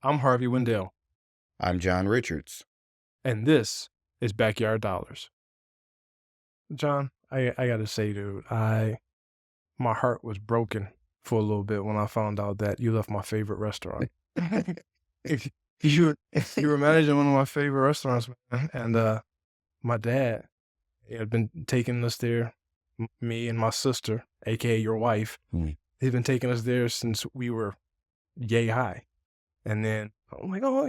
I'm Harvey Wendell, I'm John Richards. and this is Backyard Dollars. John, I gotta say, dude, my heart was broken for a little bit when I found out that you left my favorite restaurant. you you were managing one of my favorite restaurants, man, and my dad had been taking us there, me and my sister, aka your wife. Mm. He's been taking us there since we were yay high. And then I'm like, oh,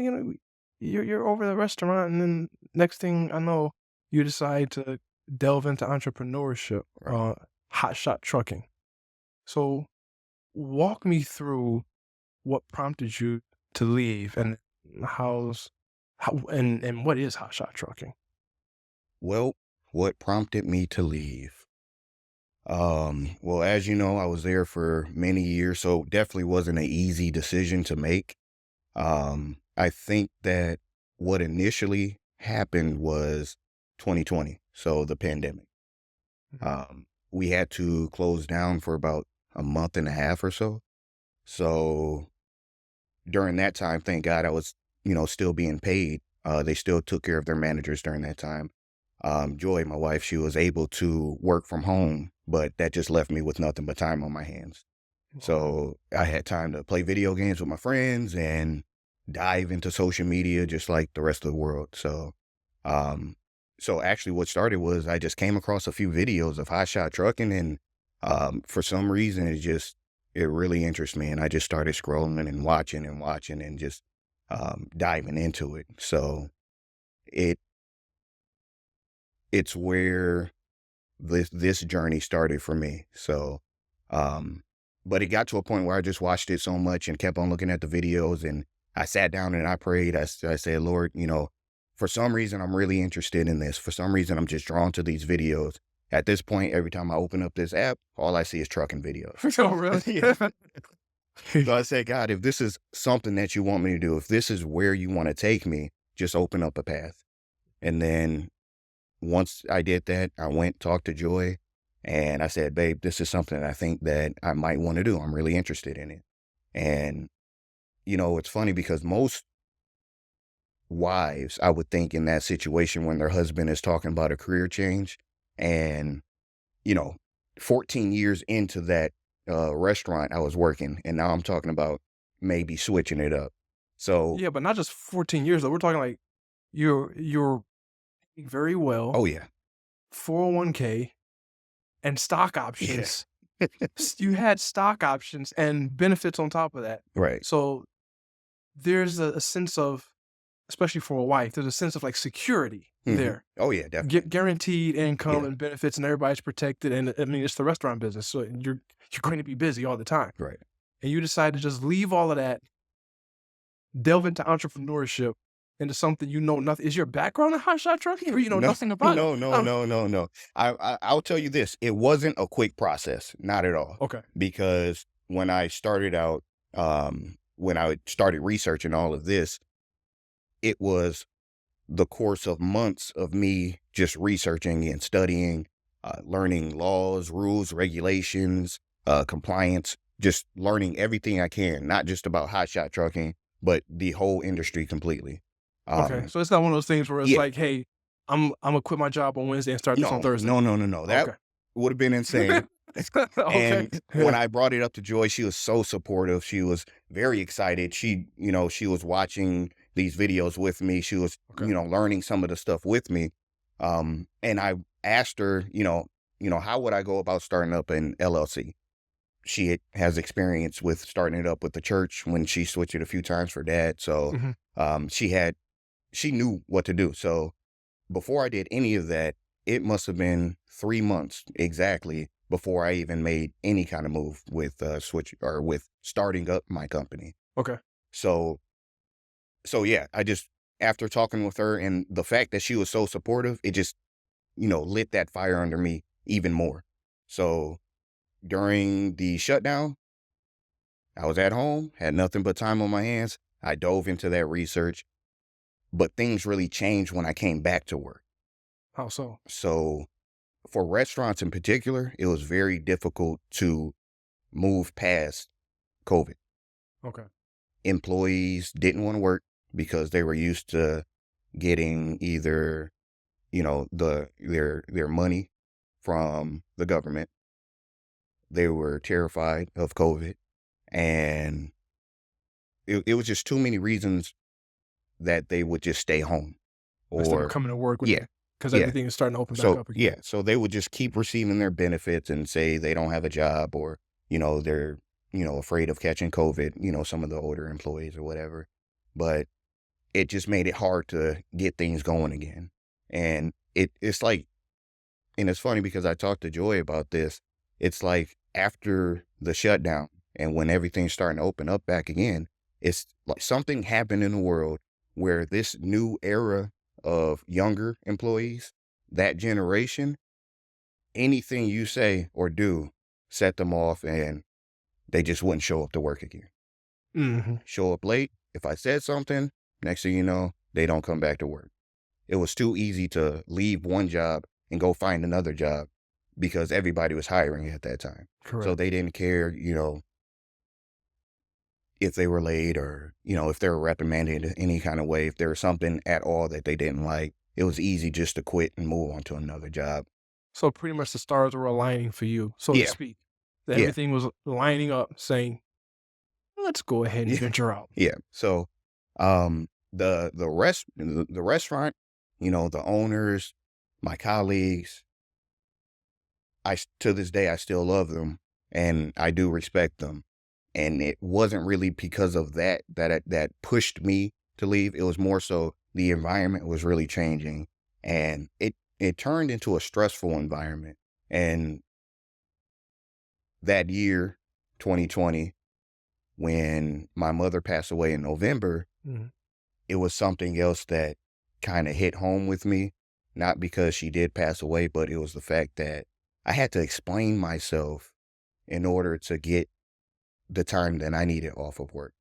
you're over the restaurant, and then next thing I know, you decide to delve into entrepreneurship, Right. hotshot trucking. So walk me through what prompted you to leave, and and what is hotshot trucking? Well, what prompted me to leave? Well, as you know, I was there for many years, so definitely wasn't an easy decision to make. I think that what initially happened was 2020, so the pandemic. Mhm. We had to close down for about a month and a half or so. So during that time, thank God I was, still being paid. They still took care of their managers during that time. Joy, my wife, she was able to work from home, but that just left me with nothing but time on my hands. Wow. So I had time to play video games with my friends and dive into social media just like the rest of the world. Um, so actually what started was I just came across a few videos of hotshot trucking and, for some reason it really interests me. And I just started scrolling and watching and just, diving into it. So it, it's where this journey started for me. So, um, but it got to a point where I just watched it so much and kept on looking at the videos, and I sat down and I prayed. I said, Lord, for some reason I'm really interested in this. For some reason I'm just drawn to these videos. At this point, every time I open up this app, all I see is trucking videos. Oh, really? Yeah. So I said, God, if this is something that you want me to do, if this is where you want to take me, just open up a path. And then once I did that, I went, talked to Joy, and I said, babe, this is something I think that I might want to do. I'm really interested in it. And, it's funny because most wives, I would think in that situation when their husband is talking about a career change and, you know, 14 years into that restaurant I was working, and now I'm talking about maybe switching it up. So, Yeah, but not just 14 years though. We're talking like you're very well, oh yeah, 401k and stock yeah, options. You had stock options and benefits on top of that. right. So there's a sense of, especially for a wife, there's a sense of like security there, Oh yeah, definitely. guaranteed income Yeah, and benefits, and everybody's protected. And I mean, it's the restaurant business, so you're going to be busy all the time. right. And you decide to just leave all of that, delve into entrepreneurship, into something you know nothing. Is your background in hotshot trucking, or you know No, nothing about it? no, no, no, no, no. I'll tell you this, it wasn't a quick process, not at all. Okay. Because when I started out, when I started researching all of this, it was the course of months of me just researching and studying, learning laws, rules, regulations, compliance, just learning everything I can, not just about hotshot trucking, but the whole industry completely. Okay, Um, so it's not one of those things where it's yeah, like, "Hey, I'm gonna quit my job on Wednesday and start this on no, Thursday." no, no, no, no. That Okay. would have been insane. Okay. And when Yeah. I brought it up to Joy, she was so supportive. She was very excited. She was watching these videos with me. She was, Okay. learning some of the stuff with me. And I asked her, how would I go about starting up an LLC? Has experience with starting it up with the church when she switched it a few times for dad. So, Mhm. she knew what to do. So before I did any of that, it must have been 3 months exactly before I even made any kind of move with switch or with starting up my company. Okay. So yeah, I just after talking with her and the fact that she was so supportive, it just, lit that fire under me even more. So during the shutdown, I was at home, had nothing but time on my hands. I dove into that research, but things really changed when I came back to work. How so? So for restaurants in particular, it was very difficult to move past COVID. Okay. employees didn't want to work because they were used to getting either, their money from the government. They were terrified of COVID, and it was just too many reasons that they would just stay home. Instead of Or coming to work with yeah, because yeah. everything is starting to open back up again. So they would just keep receiving their benefits and say they don't have a job, or, they're, afraid of catching COVID, some of the older employees or whatever. But it just made it hard to get things going again. And it's like, and it's funny because I talked to Joy about this. It's like after the shutdown and when everything's starting to open up back again, it's like something happened in the world where this new era of younger employees, that generation, anything you say or do set them off, and they just wouldn't show up to work again. Mm-hmm. Show up late. If I said something, next thing you know, they don't come back to work. It was too easy to leave one job and go find another job because everybody was hiring at that time. Correct. So they didn't care, if they were late or, if they were reprimanded in any kind of way, if there was something at all that they didn't like, it was easy just to quit and move on to another job. So pretty much the stars were aligning for you, so to Yeah. speak. That Yeah. everything was lining up, saying, "Let's go ahead and Yeah. venture out." Yeah. So, the restaurant, the owners, my colleagues, to this day, I still love them and I do respect them. And it wasn't really because of that pushed me to leave. It was more so the environment was really changing, and it turned into a stressful environment. And that year, 2020, when my mother passed away in November, Mhm. it was something else that kind of hit home with me. Not because she did pass away, but it was the fact that I had to explain myself in order to get the time that I needed off of work.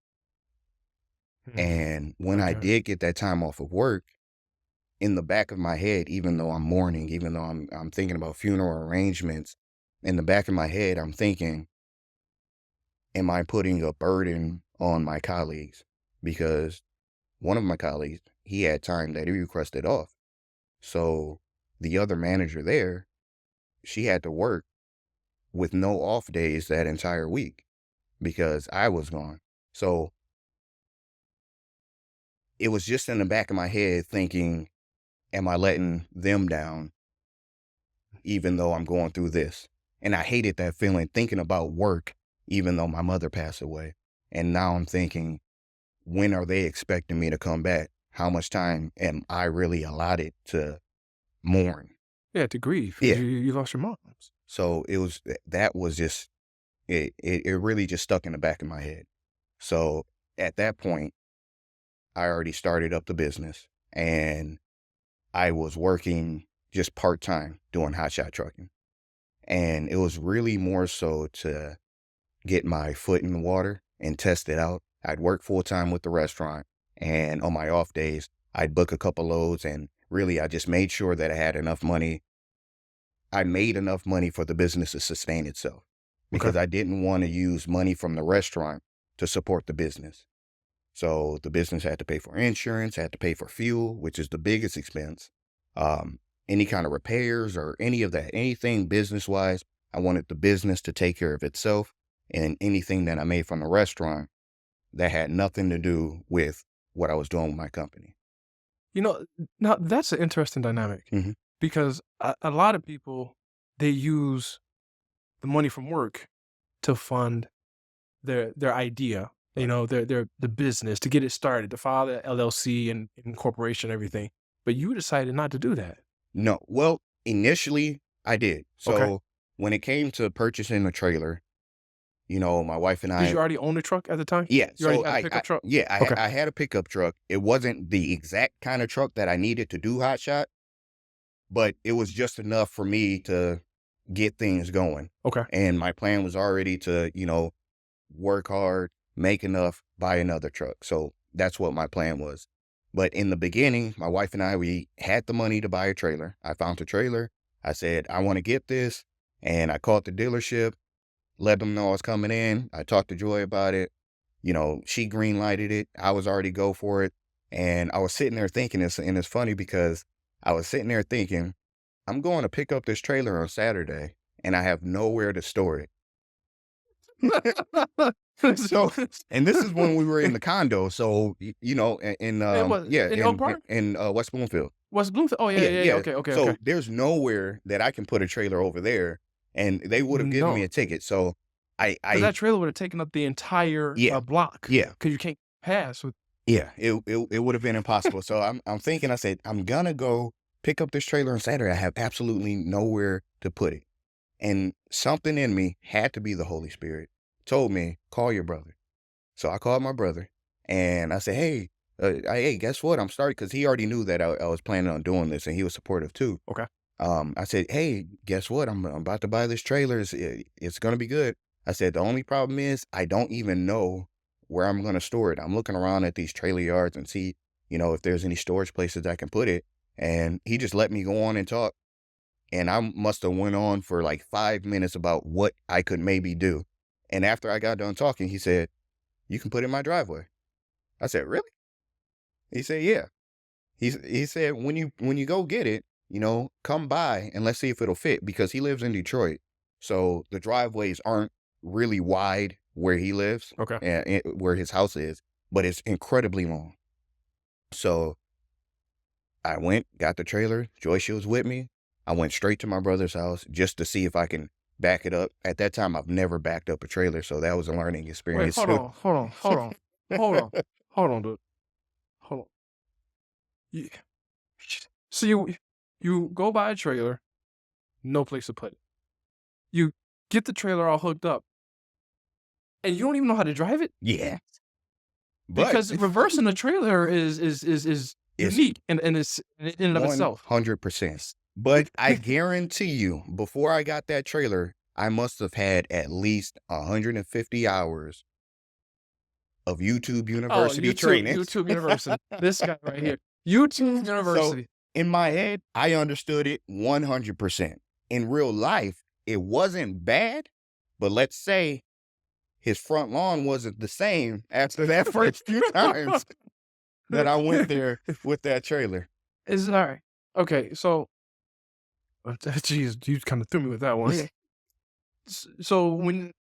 Mhm. And when I Okay. did get that time off of work, in the back of my head, even though I'm mourning, even though I'm thinking about funeral arrangements, in the back of my head, I'm thinking, am I putting a burden on my colleagues? Because one of my colleagues, he had time that he requested off. So the other manager there, she had to work with no off days that entire week because I was gone. So it was just in the back of my head thinking, am I letting them down even though I'm going through this? And I hated that feeling thinking about work, even though my mother passed away. And now I'm thinking, when are they expecting me to come back? How much time am I really allotted to mourn? Yeah, to grieve. Yeah. You lost your mom. So that was just, it really just stuck in the back of my head. So at that point, I already started up the business and I was working just part-time doing hotshot trucking. And it was really more so to get my foot in the water and test it out. I'd work full-time with the restaurant, and on my off days, I'd book a couple loads, and really I just made sure that I had enough money. I made enough money for the business to sustain itself because I didn't want to use money from the restaurant to support the business. So the business had to pay for insurance, had to pay for fuel, which is the biggest expense. Any kind of repairs or any of that, anything business-wise, I wanted the business to take care of itself, and anything that I made from the restaurant that had nothing to do with what I was doing with my company. Now that's an interesting dynamic Mhm. because a lot of people, they use the money from work to fund their idea, the business, to get it started, to file the LLC and incorporation, everything. But you decided not to do that. No, well, initially I did. Okay. So when it came to purchasing a trailer, my wife and Did you I, already own a truck at the time? yeah, You already so had a pickup truck? Okay. I had a pickup truck. It wasn't the exact kind of truck that I needed to do hot shot, but it was just enough for me to get things going. Okay. And my plan was already to, work hard, make enough, buy another truck. So that's what my plan was. But in the beginning, my wife and I, we had the money to buy a trailer. I found a trailer. I said, I want to get this. And I called the dealership, let them know I was coming in. I talked to Joy about it. she green lighted it. I was already go for it. And I was sitting there thinking this, and it's funny because I was sitting there thinking, I'm going to pick up this trailer on Saturday and I have nowhere to store it. So, and this is when we were in the condo. So, In Oak Park? in West Bloomfield. West Bloomfield? Oh, yeah. Okay. So there's nowhere that I can put a trailer over there, and they would have given me a ticket. So 'Cause that trailer would have taken up the entire block. Yeah. Because you can't pass with. Yeah, it would have been impossible. So I'm thinking, I said, I'm gonna go pick up this trailer on Saturday. I have absolutely nowhere to put it. And something in me, had to be the Holy Spirit, told me, call your brother. So I called my brother and I said, hey, guess what? I'm starting, because he already knew that I was planning on doing this, and he was supportive too. Okay. I said, hey, guess what? I'm about to buy this trailer. It's gonna be good. I said, the only problem is I don't even know where I'm gonna store it. I'm looking around at these trailer yards and see, if there's any storage places I can put it. And he just let me go on and talk. And I must have went on for like 5 minutes about what I could maybe do. And after I got done talking, he said, you can put it in my driveway. I said, really? He said, yeah. He said, when you go get it, come by and let's see if it'll fit, because he lives in Detroit. So the driveways aren't really wide where he lives. Okay. And where his house is, but it's incredibly long. So I went, got the trailer. Joyce was with me. I went straight to my brother's house just to see if I can back it up. At that time, I've never backed up a trailer, so that was a learning Wait, experience hold too. on. Hold on, dude. Hold on. So you go buy a trailer, no place to put it. You get the trailer all hooked up, and you don't even know how to drive it? Yeah. But Because reversing a trailer is unique in and of itself. 100%. But I guarantee you, before I got that trailer, I must have had at least 150 hours of YouTube University training. YouTube University. This guy right here. YouTube University. So in my head, I understood it 100%. In real life, it wasn't bad, but let's say his front lawn wasn't the same after that first few times that I went there with that trailer. It's all right. Okay, so, jeez, you kind of threw me with that one. So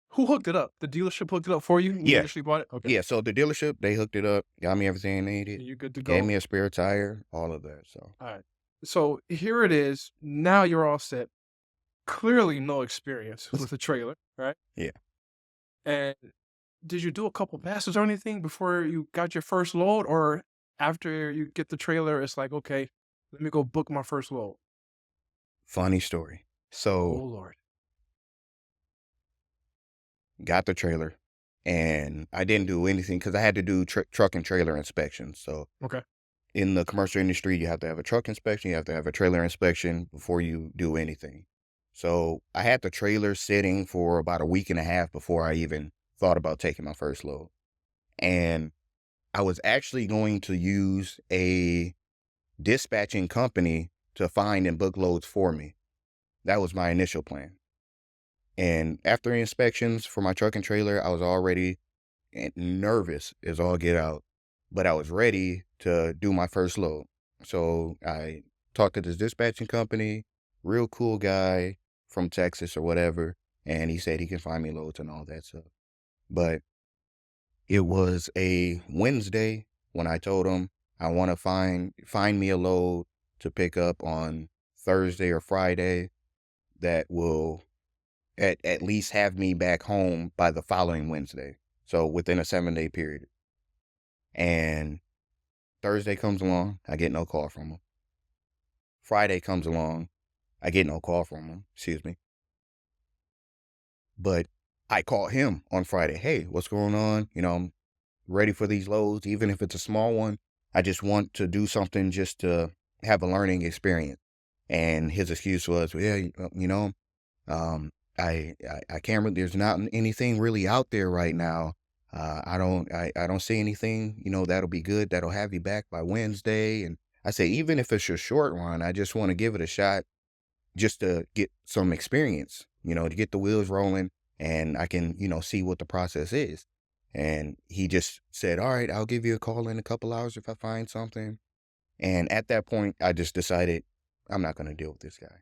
who hooked it up? The dealership hooked it up for you? You initially bought it? Okay. Yeah, so the dealership, they hooked it up, got me everything they needed, You good to go? gave me a spare tire, all of that. So All right. So here it is. Now you're all set. Clearly no experience with a trailer, right? Yeah. And did you do a couple passes or anything before you got your first load? Or after you get the trailer, it's like, okay, let me go book my first load? funny story. Oh, So Lord. got the trailer, and I didn't do anything because I had to do truck and trailer inspections. So Okay. in the commercial industry, you have to have a truck inspection, you have to have a trailer inspection before you do anything. So I had the trailer sitting for about a week and a half before I even thought about taking my first load. And I was actually going to use a dispatching company to find and book loads for me. That was my initial plan. And after the inspections for my truck and trailer, I was already nervous as all get out, but I was ready to do my first load. So I talked to this dispatching company, real cool guy from Texas or whatever, and he said he can find me loads and all that stuff. But it was a Wednesday when I told him I want to find me a load to pick up on Thursday or Friday that will at least have me back home by the following Wednesday. So within a 7-day period. And Thursday comes along, I get no call from him. Friday comes along, I get no call from him, excuse me. But I call him on Friday. Hey, what's going on? I'm ready for these loads, even if it's a small one. I just want to do something just to have a learning experience. And his excuse was, I can't, there's not anything really out there right now. I don't see anything, that'll be good. That'll have you back by Wednesday. And I say, even if it's a short run, I just want to give it a shot just to get some experience, to get the wheels rolling, and I can, see what the process is. And he just said, all right, I'll give you a call in a couple hours if I find something. And at that point, I just decided I'm not going to deal with this guy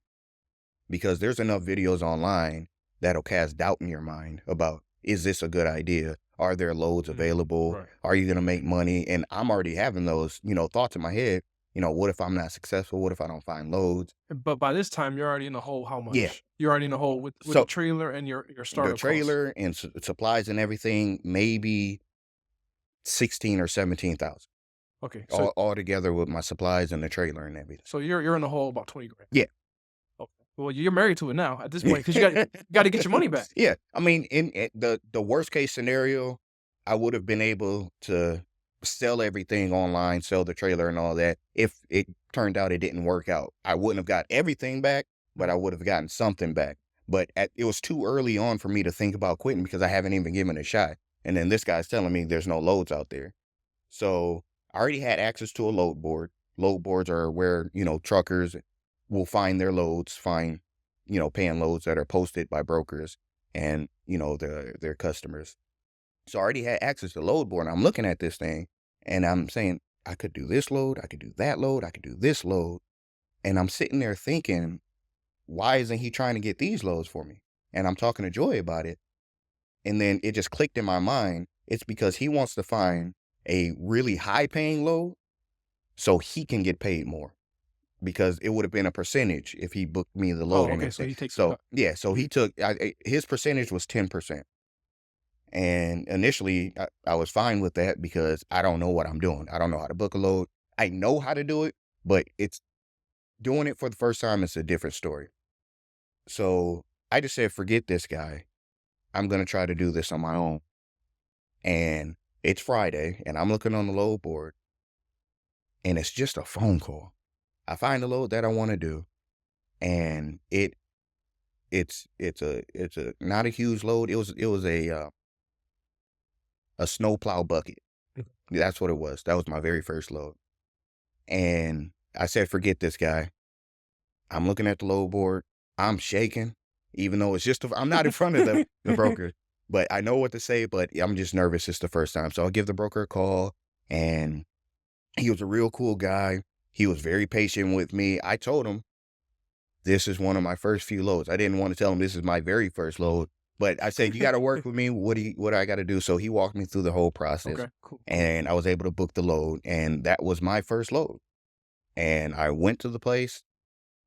because there's enough videos online that'll cast doubt in your mind about, is this a good idea? Are there loads available? Right. Are you going to make money? And I'm already having those, thoughts in my head. What if I'm not successful? What if I don't find loads? But by this time, you're already in the hole. How Yeah. much? You're already in the hole with the So trailer and your the startup costs. trailer and supplies and everything, maybe 16 or 17,000 Okay, so all together with my supplies and the trailer and everything. so you're in the hole about 20 grand. Yeah. Okay. Well, you're married to it now at this point because you got to get your money back. Yeah. I mean, in the worst case scenario, I would have been able to sell everything online, sell the trailer and all that. If it turned out it didn't work out, I wouldn't have got everything back, but I would have gotten something back. But it was too early on for me to think about quitting because I haven't even given it a shot. And then this guy's telling me there's no loads out there. So I already had access to a load board. Load boards are where, truckers will find their loads, paying loads that are posted by brokers and, their customers. So I already had access to the load board. And I'm looking at this thing and I'm saying, I could do this load. I could do that load. I could do this load. And I'm sitting there thinking, why isn't he trying to get these loads for me? And I'm talking to Joy about it. And then it just clicked in my mind. It's because he wants to find a really high paying load so he can get paid more, because it would have been a percentage if he booked me the load. Oh, and okay. So everything. he takes a So cut. yeah, so he took his percentage was 10%. And initially I was fine with that because I don't know what I'm doing. I don't know how to book a load. I know how to do it, but it's doing it for the first time. It's a different story. So I just said, forget this guy. I'm going to try to do this on my own. And it's Friday and I'm looking on the load board and it's just a phone call. I find the load that I want to do and it's a not a huge load. It was a snowplow bucket. That's what it was. That was my very first load. And I said, forget this guy. I'm looking at the load board. I'm shaking, even though it's just, I'm not in front of the broker, but I know what to say, but I'm just nervous. It's the first time. So I'll give the broker a call and he was a real cool guy. He was very patient with me. I told him, this is one of my first few loads. I didn't want to tell him this is my very first load, but I said, you got to work with me. What do I got to do? So he walked me through the whole process. Okay, cool. And I was able to book the load. And that was my first load. And I went to the place,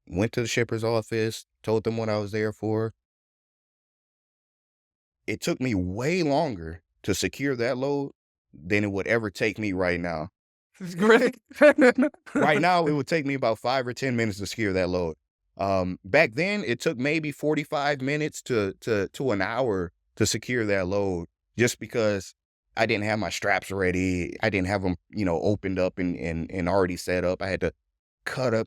went to the shipper's office, told them what I was there for. It took me way longer to secure that load than it would ever take me right now. Really? Right now, it would take me about 5 or 10 minutes to secure that load. Back then, it took maybe 45 minutes to an hour to secure that load, just because I didn't have my straps ready. I didn't have them, opened up and already set up. I had to cut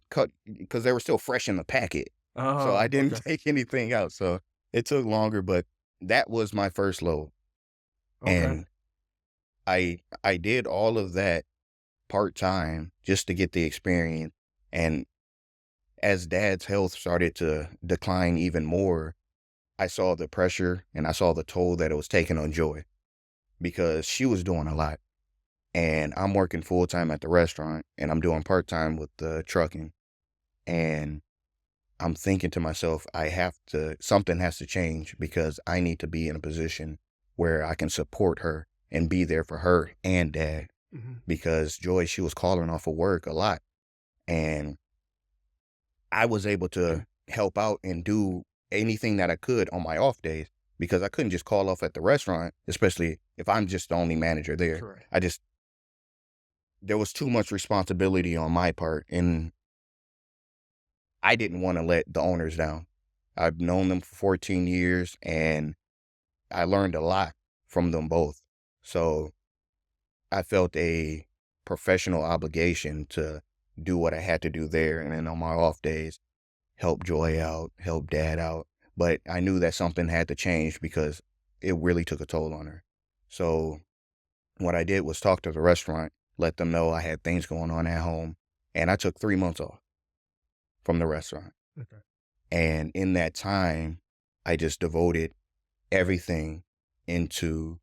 because they were still fresh in the packet. So I didn't take anything out. So it took longer, but that was my first load. Okay. And I did all of that part-time just to get the experience. And as Dad's health started to decline even more, I saw the pressure and I saw the toll that it was taking on Joy, because she was doing a lot. And I'm working full-time at the restaurant and I'm doing part-time with the trucking. And I'm thinking to myself, something has to change, because I need to be in a position where I can support her and be there for her and Dad. Mm-hmm. Because Joy, she was calling off of work a lot. And I was able to help out and do anything that I could on my off days, because I couldn't just call off at the restaurant, especially if I'm just the only manager there. Correct. There was too much responsibility on my part, and I didn't want to let the owners down. I've known them for 14 years and I learned a lot from them both. So I felt a professional obligation to do what I had to do there. And then on my off days, help Joy out, help Dad out. But I knew that something had to change because it really took a toll on her. So what I did was talk to the restaurant, let them know I had things going on at home. And I took 3 months off from the restaurant. Okay. And in that time, I just devoted everything into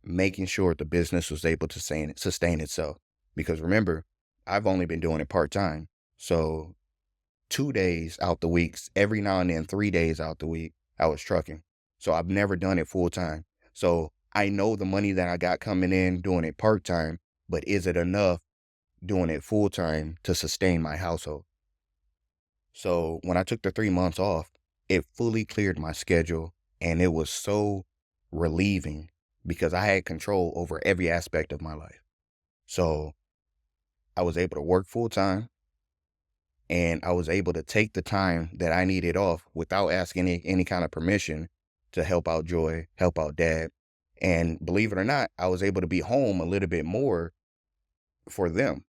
making sure the business was able to sustain itself. Because remember, I've only been doing it part-time. So 2 days out the weeks, every now and then 3 days out the week, I was trucking. So I've never done it full-time. So I know the money that I got coming in doing it part-time, but is it enough doing it full-time to sustain my household? So when I took the 3 months off, it fully cleared my schedule, and it was so relieving because I had control over every aspect of my life. So I was able to work full-time, and I was able to take the time that I needed off without asking any kind of permission to help out Joy, help out Dad. And believe it or not, I was able to be home a little bit more for them.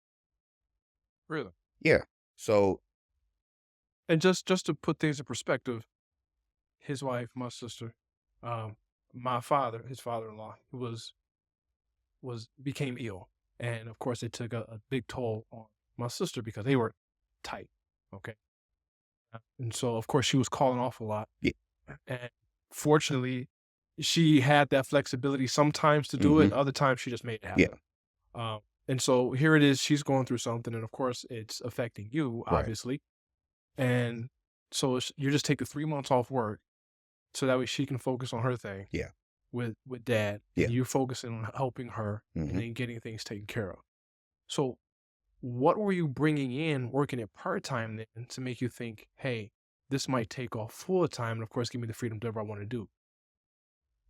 Really? Yeah. So, And just to put things in perspective, his wife, my sister, my father, his father-in-law, became ill, and of course, it took a big toll on my sister because they were tight. Okay, and so of course she was calling off a lot, yeah. and fortunately, she had that flexibility sometimes to do it. hmm Other times, she just made it Yeah. happen. And so here it is. She's going through something, and of course, it's affecting you, Right. obviously. And so you're just taking 3 months off work so that way she can focus on her thing Yeah. with Dad, Yeah. and you're focusing on helping her and hmm then getting things taken care of. So, what were you bringing in working it part time then to make you think, hey, this might take off full time, and of course, give me the freedom to do whatever I want to do?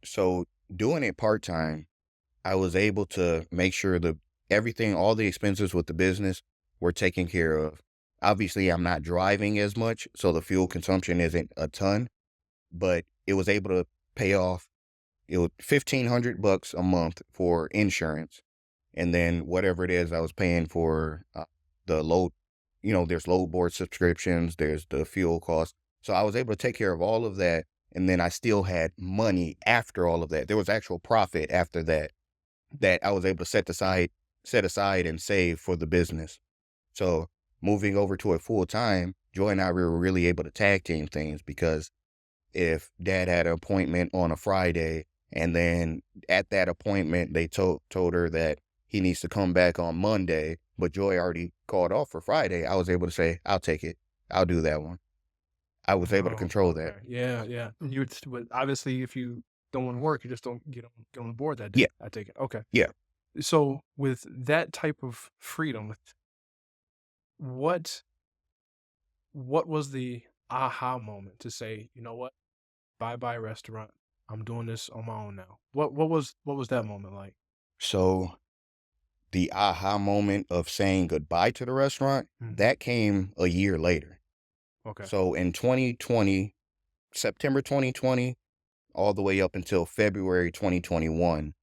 So doing it part-time, I was able to make sure all the expenses with the business were taken care of. Obviously, I'm not driving as much, so the fuel consumption isn't a ton, but it was able to pay off. It was $1,500 a month for insurance, and then whatever it is I was paying for the load. There's load board subscriptions, there's the fuel cost. So I was able to take care of all of that, and then I still had money after all of that. There was actual profit after that I was able to set aside and save for the business. So moving over to it full time, Joy and I were really able to tag team things because if Dad had an appointment on a Friday, and then at that appointment they told her that he needs to come back on Monday, but Joy already called off for Friday, I was able to say, I'll take it. I'll do that one. I was able to Oh, control that. okay. Yeah, yeah. And but obviously, if you don't want to work, you just don't get on the board that Yeah. day. I take it. Okay. Yeah. So with that type of freedom, what what was the aha moment to say, you know what, bye bye restaurant. I'm doing this on my own now. What was that moment like? So the aha moment of saying goodbye to the restaurant, Hmm. that came a year later. Okay. So in 2020, September 2020, all the way up until February 2021,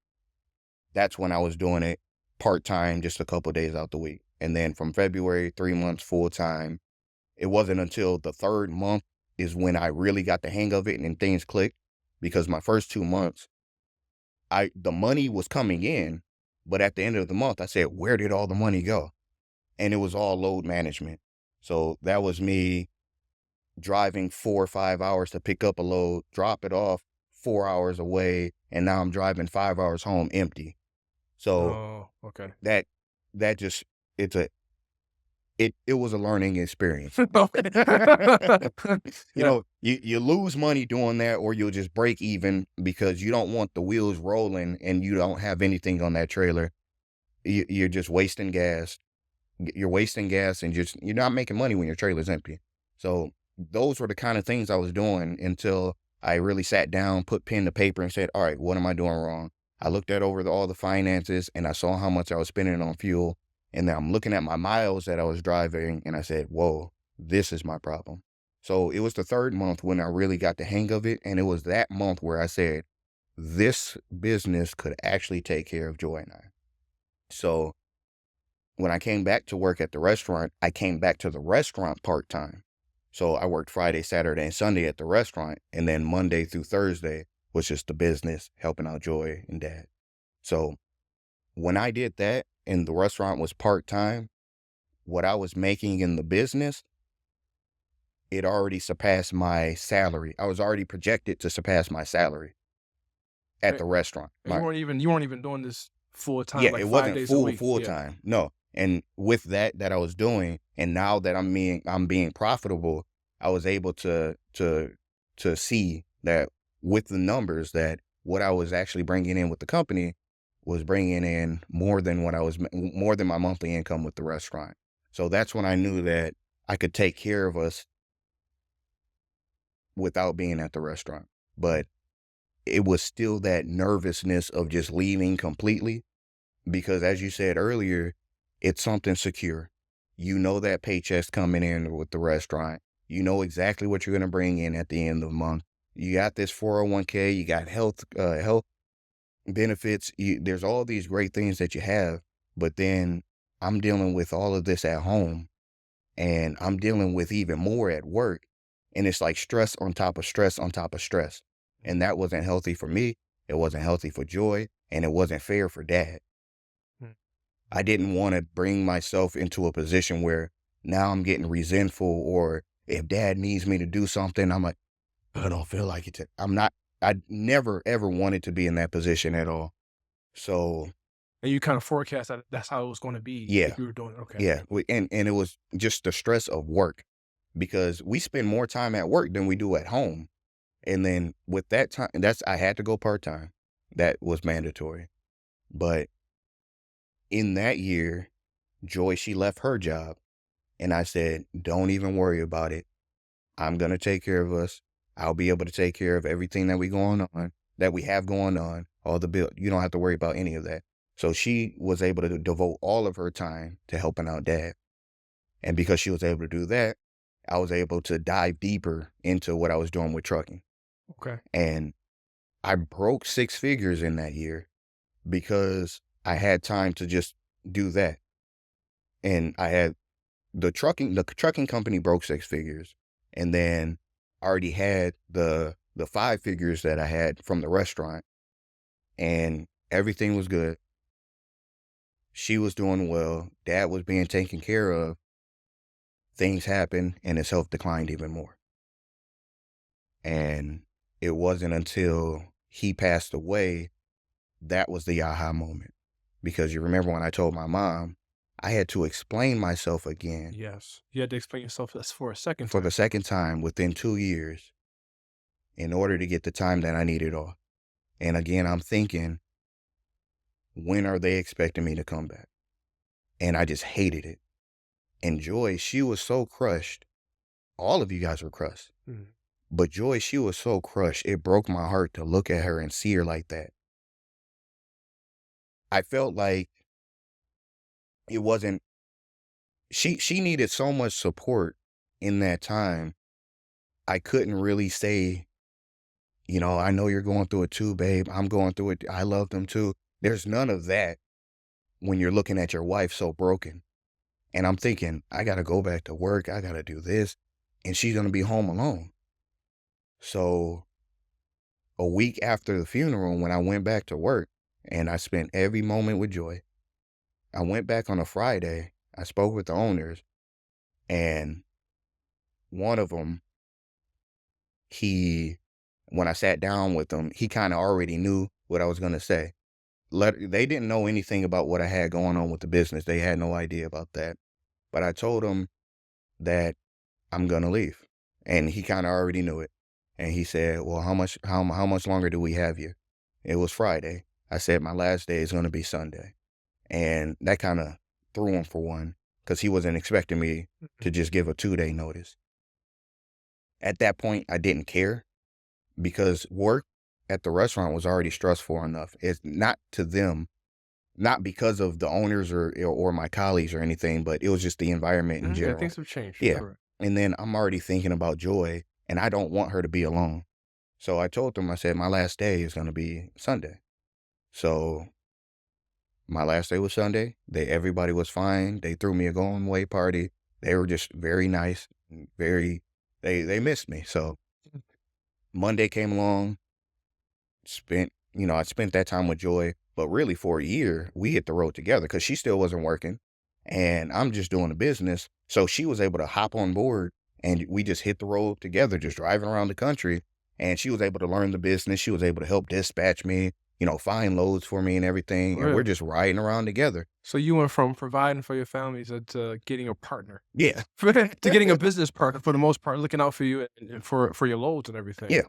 that's when I was doing it part-time, just a couple days out the week. And then from February, 3 months full-time. It wasn't until the third month is when I really got the hang of it and then things clicked, because my first 2 months, the money was coming in, but at the end of the month, I said, where did all the money go? And it was all load management. So that was me driving 4 or 5 hours to pick up a load, drop it off 4 hours away, and now I'm driving 5 hours home empty. So Oh, okay. that that just it's a it was a learning experience. Yeah. You lose money doing that, or you'll just break even because you don't want the wheels rolling and you don't have anything on that trailer. You're just wasting gas. You're wasting gas, and you're not making money when your trailer's empty. So those were the kind of things I was doing until I really sat down, put pen to paper, and said, all right, what am I doing wrong? I looked at over all the finances, and I saw how much I was spending on fuel. And then I'm looking at my miles that I was driving, and I said, whoa, this is my problem. So it was the third month when I really got the hang of it. And it was that month where I said, this business could actually take care of Joy and I. So when I came back to work at the restaurant, I came back to the restaurant part-time. So I worked Friday, Saturday, and Sunday at the restaurant. And then Monday through Thursday was just the business, helping out Joy and Dad. So when I did that and the restaurant was part-time, what I was making in the business, it already surpassed my salary. I was already projected to surpass my salary. at And the restaurant. and you weren't even doing this full time, Yeah, like it 5 wasn't days a week. full Yeah. time. No. And with that I was doing, and now that I'm being profitable, I was able to see that with the numbers that what I was actually bringing in with the company was bringing in more than more than my monthly income with the restaurant. So that's when I knew that I could take care of us without being at the restaurant. But it was still that nervousness of just leaving completely. Because as you said earlier, it's something secure. You know that paycheck's coming in with the restaurant. You know exactly what you're going to bring in at the end of the month. You got this 401k, you got health benefits. There's all these great things that you have, but then I'm dealing with all of this at home, and I'm dealing with even more at work. And it's like stress on top of stress on top of stress. And that wasn't healthy for me. It wasn't healthy for Joy, and it wasn't fair for Dad. Mm. I didn't want to bring myself into a position where now I'm getting resentful, or if Dad needs me to do something, I'm like, I don't feel like it. I never ever wanted to be in that position at all. So And you kind of forecast that that's how it was gonna be yeah, if you were doing it. Okay. yeah. And it was just the stress of work, because we spend more time at work than we do at home. And then with that time, I had to go part-time. That was mandatory. But in that year, Joy, she left her job, and I said, don't even worry about it. I'm going to take care of us. I'll be able to take care of everything that we have going on, all the bill. You don't have to worry about any of that. So she was able to devote all of her time to helping out Dad. And because she was able to do that, I was able to dive deeper into what I was doing with trucking. Okay. And I broke 6 figures in that year because I had time to just do that. And I had the trucking company broke 6 figures. And then I already had the 5 figures that I had from the restaurant, and everything was good. She was doing well. Dad was being taken care of. Things happened, and his health declined even more. And it wasn't until he passed away that was the aha moment. Because you remember when I told my mom, I had to explain myself again Yes. You had to explain yourself that's for a second for time. the second time within 2 years in order to get the time that I needed off. And again, I'm thinking, when are they expecting me to come back? And I just hated it. And Joy, she was so crushed. All of you guys were crushed. Mhm. But Joy, she was so crushed. It broke my heart to look at her and see her like that. I felt like it wasn't, she needed so much support in that time. I couldn't really say, I know you're going through it too, babe. I'm going through it. I love them too. There's none of that when you're looking at your wife so broken. And I'm thinking, I got to go back to work. I got to do this. And she's going to be home alone. So a week after the funeral, when I went back to work, and I spent every moment with Joy, I went back on a Friday. I spoke with the owners, and one of them, when I sat down with him, he kind of already knew what I was going to say. They didn't know anything about what I had going on with the business. They had no idea about that. But I told him that I'm going to leave. And he kind of already knew it. And he said, well, how much longer do we have you? It was Friday. I said, my last day is going to be Sunday. And that kind of threw him for one, because he wasn't expecting me to just give a 2-day notice. At that point, I didn't care, because work at the restaurant was already stressful enough. It's not to them, not because of the owners or my colleagues or anything, but it was just the environment in Yeah, general. things have changed. Yeah. Correct. And then I'm already thinking about Joy, and I don't want her to be alone. So I told them, I said, my last day is going to be Sunday. So my last day was Sunday. Everybody was fine. They threw me a going away party. They were just very nice, they missed me. So Monday came along, I spent that time with Joy, but really for a year, we hit the road together because she still wasn't working and I'm just doing the business. So she was able to hop on board and we just hit the road together, just driving around the country. And she was able to learn the business. She was able to help dispatch me, find loads for me and everything. And we're Really? just riding around together. So you went from providing for your family to getting a partner, Yeah. to getting a business partner for the most part, looking out for you and for your loads and everything. Yeah.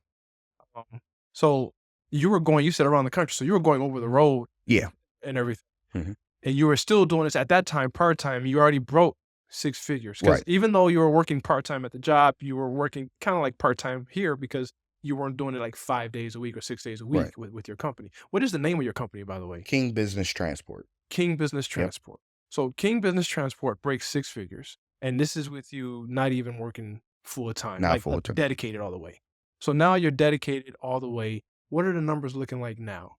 Um, so you said around the country, so you were going over the road Yeah. and everything. Mhm. And you were still doing this at that time, part-time. You already broke six figures. Because Right. even though you were working part-time at the job, you were working kind of like part-time here because you weren't doing it like 5 days a week or 6 days a week Right. with your company. What is the name of your company, by the way? King Business Transport. King Business Yep. Transport. So King Business Transport breaks six figures. And this is with you not even working full time, Not like full time. dedicated all the way. So now you're dedicated all the way. What are the numbers looking like now?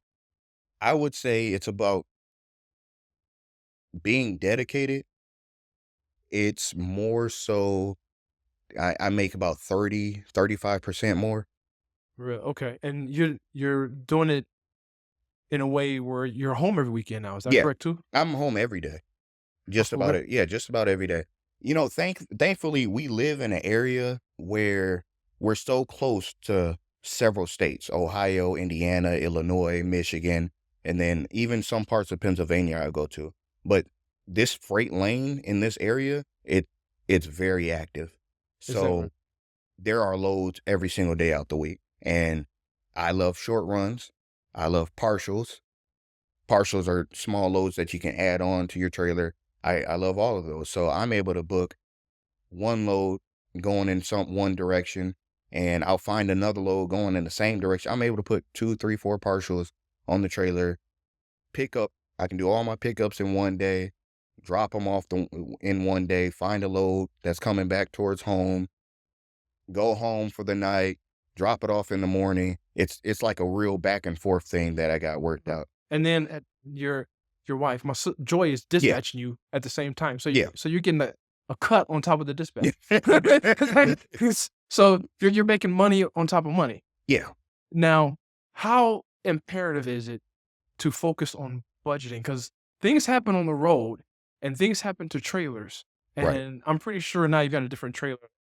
I would say it's about being dedicated. It's more so I make about 35% more. Real okay. And you're doing it in a way where you're home every weekend now. Is that Yeah. correct too? I'm home every day. Just For about what? it. Yeah, just about every day. Thankfully, we live in an area where we're so close to several states: Ohio, Indiana, Illinois, Michigan, and then even some parts of Pennsylvania I go to. But this freight lane in this area, it's very active. Is that right? So there are loads every single day out the week. And I love short runs. I love partials. Partials are small loads that you can add on to your trailer. I love all of those. So I'm able to book one load going in one direction, and I'll find another load going in the same direction. I'm able to put 2, 3, 4 partials on the trailer, pick up. I can do all my pickups in one day, drop them off in one day, find a load that's coming back towards home, go home for the night, drop it off in the morning. It's like a real back and forth thing that I got worked out. And then your wife, Joy, is Yeah. dispatching you at the same time. So Yeah. you're getting a cut on top of the dispatch. Yeah. So you're making money on top of money. Yeah. Now, how imperative is it to focus on budgeting? Because things happen on the road and things happen to trailers. Right. And I'm pretty sure now you've got a different trailer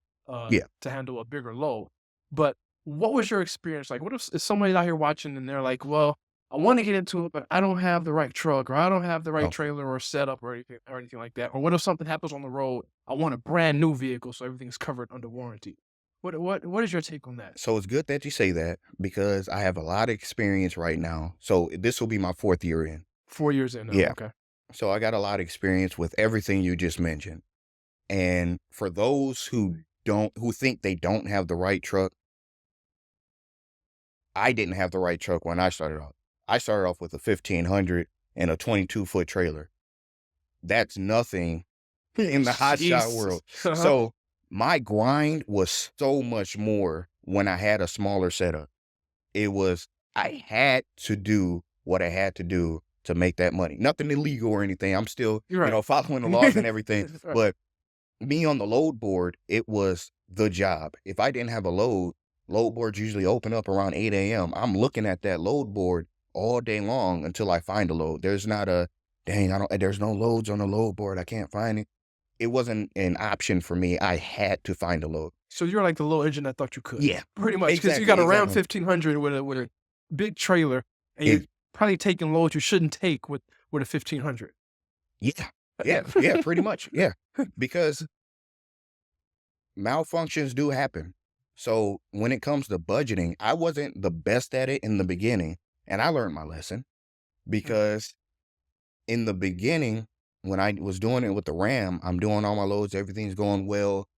Yeah. to handle a bigger load. But what was your experience like? What if somebody's out here watching and they're like, well, I want to get into it, but I don't have the right truck or I don't have the right Oh. trailer or setup or anything like that. Or what if something happens on the road? I want a brand new vehicle so everything's covered under warranty. What is your take on that? So it's good that you say that because I have a lot of experience right now. So this will be my 4th year in. 4 years in now. Yeah. Okay. So I got a lot of experience with everything you just mentioned. And for those who think they don't have the right truck, I didn't have the right truck when I started off. I started off with a 1500 and a 22-foot trailer. That's nothing in the hot shot Jesus. world. So my grind was so much more when I had a smaller setup. I had to do what I had to do to make that money. Nothing illegal or anything. I'm still, You're right. following the laws and everything. Right. But me on the load board, it was the job. If I didn't have a load boards usually open up around 8 a.m. I'm looking at that load board all day long until I find a load. There's not there's no loads on the load board. I can't find it. It wasn't an option for me. I had to find a load. So you're like the little engine that thought you could. Yeah. Pretty much. Because you Exactly, got a Ram exactly. 1500 with a big trailer and you're probably taking loads you shouldn't take with a 1500. Yeah. Yeah, pretty much. Yeah. Because malfunctions do happen. So when it comes to budgeting, I wasn't the best at it in the beginning, and I learned my lesson because in the beginning, when I was doing it with the Ram, I'm doing all my loads, everything's going well.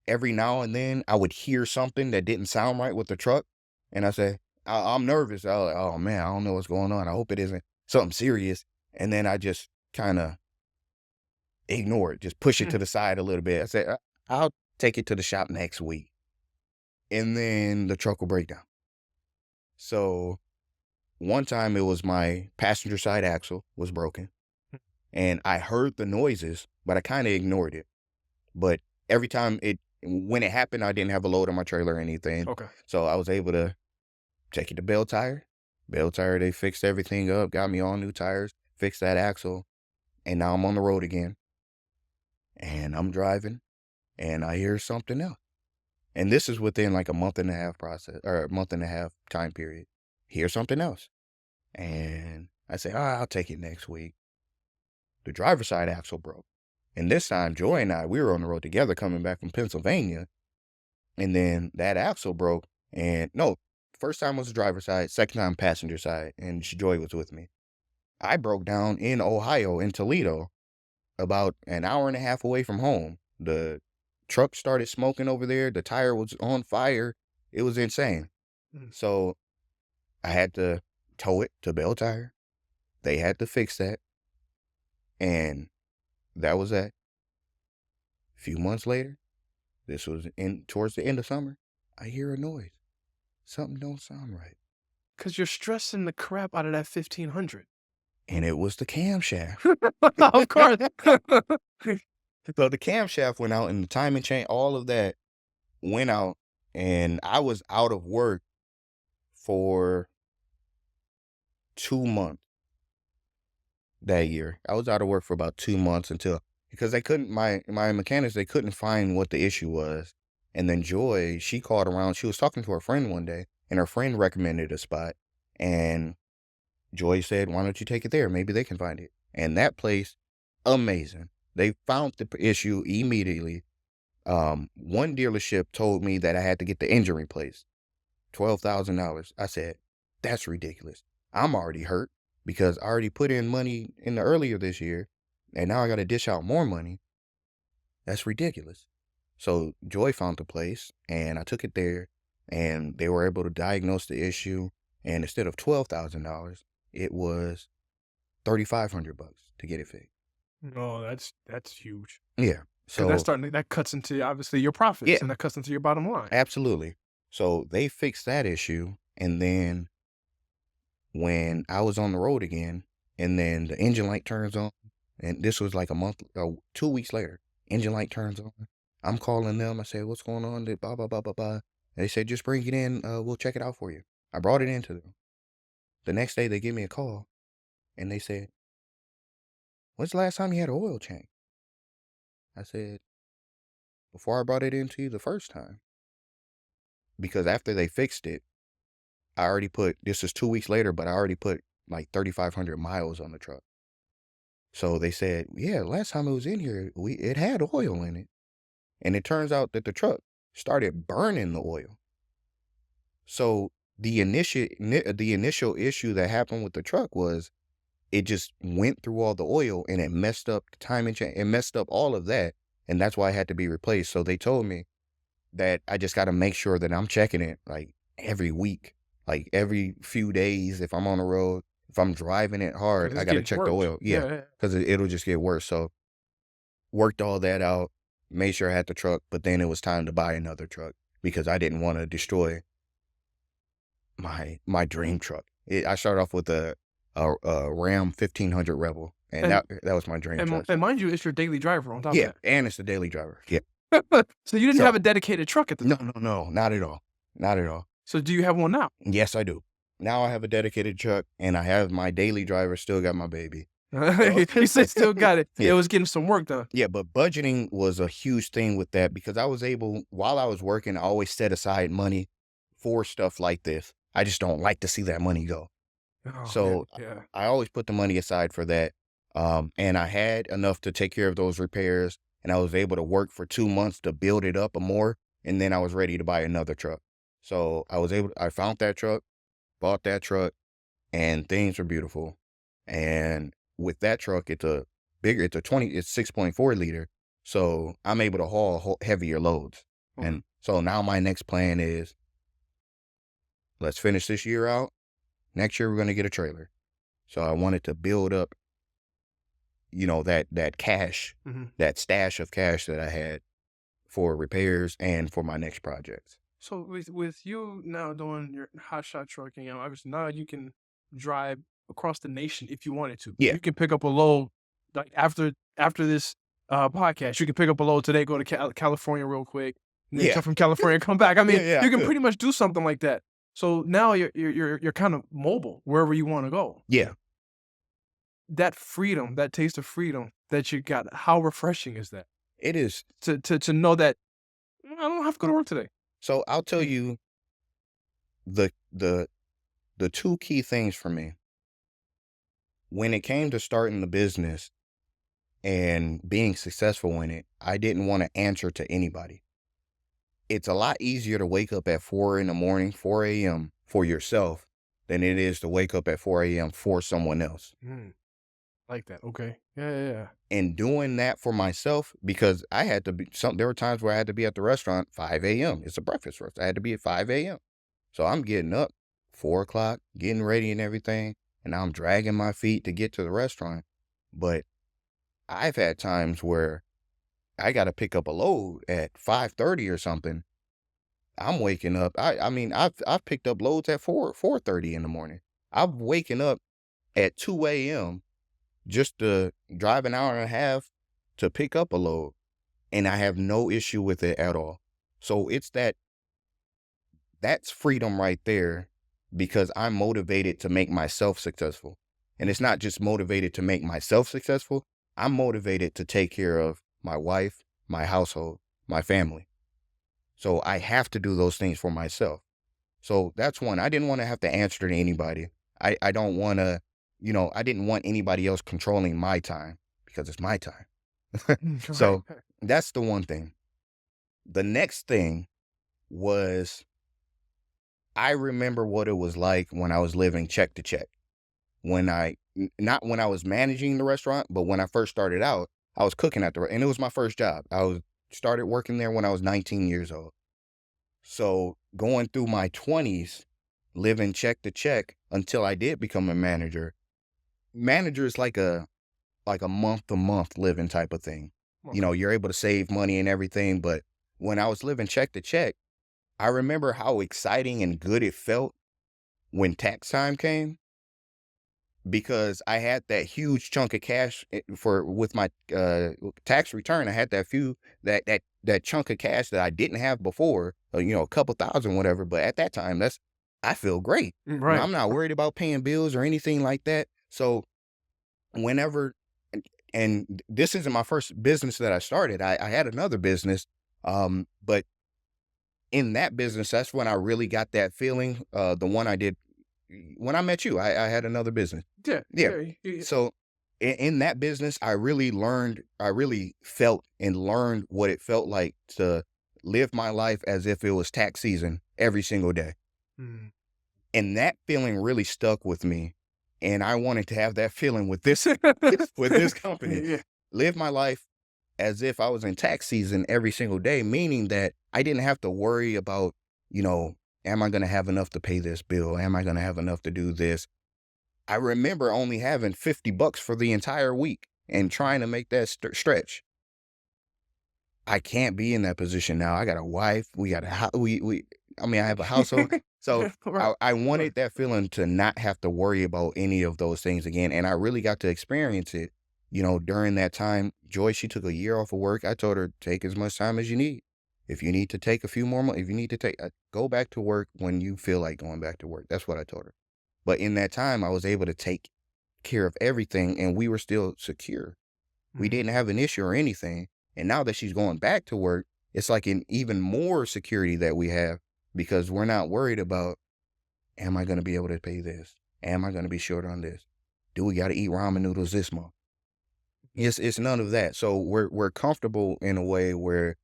Every now and then I would hear something that didn't sound right with the truck, and I say, I'm nervous. I was like, oh man, I don't know what's going on. I hope it isn't something serious. And then I just kind of ignore it, just push it to the side a little bit. I say, I'll take it to the shop next week. And then the truck will break down. So one time it was my passenger side axle was broken and I heard the noises, but I kind of ignored it. But every time when it happened, I didn't have a load on my trailer or anything. Okay. So I was able to take it to Bell Tire. Bell Tire, they fixed everything up, got me all new tires, fixed that axle. And now I'm on the road again. And I'm driving and I hear something else. And this is within like a month and a half process or a month and a half time period. Here's something else. And I say, I'll take it next week. The driver's side axle broke. And this time, Joy and I, we were on the road together coming back from Pennsylvania. And then that axle broke. And no, first time was the driver's side, second time passenger side. And Joy was with me. I broke down in Ohio, in Toledo, about an hour and a half away from home. The truck started smoking over there. The tire was on fire. It was insane. So I had to tow it to Bell Tire. They had to fix that. And that was that. A few months later, this was towards the end of summer, I hear a noise. Something don't sound right. Because you're stressing the crap out of that 1500. And it was the camshaft. Of course. So the camshaft went out and the timing chain, all of that went out. And I was out of work for 2 months that year. I was out of work for about 2 months because they couldn't, my mechanics, they couldn't find what the issue was. And then Joy, she called around. She was talking to her friend one day, and her friend recommended a spot. And Joy said, why don't you take it there? Maybe they can find it. And that place, amazing. They found the issue immediately. One dealership told me that I had to get the engine replaced. $12,000. I said, that's ridiculous. I'm already hurt because I already put in money in the earlier this year, and now I got to dish out more money. That's ridiculous. So Joy found the place, and I took it there, and they were able to diagnose the issue. And instead of $12,000, it was $3,500 to get it fixed. No, that's huge. Yeah. So that cuts into obviously your profits, Yeah. and that cuts into your bottom line. Absolutely. So they fixed that issue, and then when I was on the road again, and then the engine light turns on, and this was like 2 weeks later, engine light turns on. I'm calling them. I say, what's going on? They blah, blah, blah, blah, blah. They said, just bring it in. We'll check it out for you. I brought it into them. The next day, they give me a call, and they said, when's the last time you had an oil change? I said, before I brought it into you the first time. Because after they fixed it, I already put, this is 2 weeks later, but I already put like 3,500 miles on the truck. So they said, yeah, last time it was in here, it had oil in it. And it turns out that the truck started burning the oil. So the initial issue that happened with the truck was it just went through all the oil and it messed up the timing chain. It messed up all of that. And that's why it had to be replaced. So they told me that I just got to make sure that I'm checking it like every week, like every few days. If I'm on the road, if I'm driving it hard, I got to check the oil. Yeah. Because it'll just get worse. So worked all that out, made sure I had the truck, but then it was time to buy another truck because I didn't want to destroy my dream truck. I started off with a Ram 1500 Rebel, and that was my dream truck. And mind you, it's your daily driver on top Yeah, of and it's the daily driver. Yeah. So you didn't have a dedicated truck at the time? No, not at all. Not at all. So do you have one now? Yes, I do. Now I have a dedicated truck, and I have my daily driver, still got my baby. You said still got it. Yeah. It was getting some work done. Yeah, but budgeting was a huge thing with that because I was able, while I was working, I always set aside money for stuff like this. I just don't like to see that money go. Oh, So yeah. I always put the money aside for that. And I had enough to take care of those repairs, and I was able to work for 2 months to build it up more, and then I was ready to buy another truck. So I found that truck, bought that truck, and things were beautiful. And with that truck, it's 6.4 liter. So I'm able to haul heavier loads. Okay. And so now my next plan is, let's finish this year out. Next year, we're going to get a trailer. So I wanted to build up, that cash, that stash of cash that I had for repairs and for my next projects. So with you now doing your hotshot trucking, obviously now you can drive across the nation if you wanted to. Yeah. You can pick up a load like after this podcast. You can pick up a load today, go to California real quick, and then Yeah. jump from California, come back. I mean, Yeah, I you can could. pretty much do something like that. So now you're kind of mobile wherever you want to go. Yeah. That freedom, that taste of freedom that you got, how refreshing is that? It is. To know that I don't have to go to work today. So I'll tell Mm. you the the the two key things for me when it came to starting the business and being successful in it. I didn't want to answer to anybody. It's a lot easier to wake up at 4 in the morning, 4 a.m. for yourself than it is to wake up at 4 a.m. for someone else. Mm. Like that. Okay. Yeah. And doing that for myself, because I had to be there were times where I had to be at the restaurant 5 a.m. It's a breakfast roast. I had to be at 5 a.m. So I'm getting up 4 o'clock, getting ready and everything, and I'm dragging my feet to get to the restaurant. But I've had times where I got to pick up a load at 5:30 or something. I'm waking up. I mean, I've picked up loads at 4:30 in the morning. I'm waking up at 2 a.m. just to drive an hour and a half to pick up a load, and I have no issue with it at all. So it's that's freedom right there, because I'm motivated to make myself successful. And it's not just motivated to make myself successful. I'm motivated to take care of my wife, my household, my family. So I have to do those things for myself. So that's one. I didn't want to have to answer to anybody. I don't want to, I didn't want anybody else controlling my time because it's my time. Right. So that's the one thing. The next thing was, I remember what it was like when I was living check to check. Not when I was managing the restaurant, but when I first started out, I was cooking at and it was my first job. Started working there when I was 19 years old. So going through my 20s, living check to check until I did become a manager. Manager is like a month to month living type of thing. Okay. You're able to save money and everything. But when I was living check to check, I remember how exciting and good it felt when tax time came, because I had that huge chunk of cash with my tax return. I had that chunk of cash that I didn't have before, a couple thousand, whatever. But at that time, I feel great. Right. I'm not worried about paying bills or anything like that. So whenever, and this isn't my first business that I started. I had another business, but in that business, that's when I really got that feeling. The one I did when I met you, I had another business. Yeah. Yeah. Yeah. So in that business, I really felt and learned what it felt like to live my life as if it was tax season every single day. Mm. And that feeling really stuck with me. And I wanted to have that feeling with this, with this company. Yeah. Live my life as if I was in tax season every single day, meaning that I didn't have to worry about, am I going to have enough to pay this bill? Am I going to have enough to do this? I remember only having $50 for the entire week and trying to make that stretch. I can't be in that position now. I got a wife. We got I have a household. So Right. I Right. wanted that feeling to not have to worry about any of those things again. And I really got to experience it, during that time. Joy, she took a year off of work. I told her, take as much time as you need. If you need to take a few more months, if you need to go back to work when you feel like going back to work. That's what I told her. But in that time, I was able to take care of everything, and we were still secure. We Mhm. didn't have an issue or anything. And now that she's going back to work, it's like an even more security that we have, because we're not worried about, am I going to be able to pay this? Am I going to be short on this? Do we got to eat ramen noodles this month? It's none of that. So we're comfortable in a way where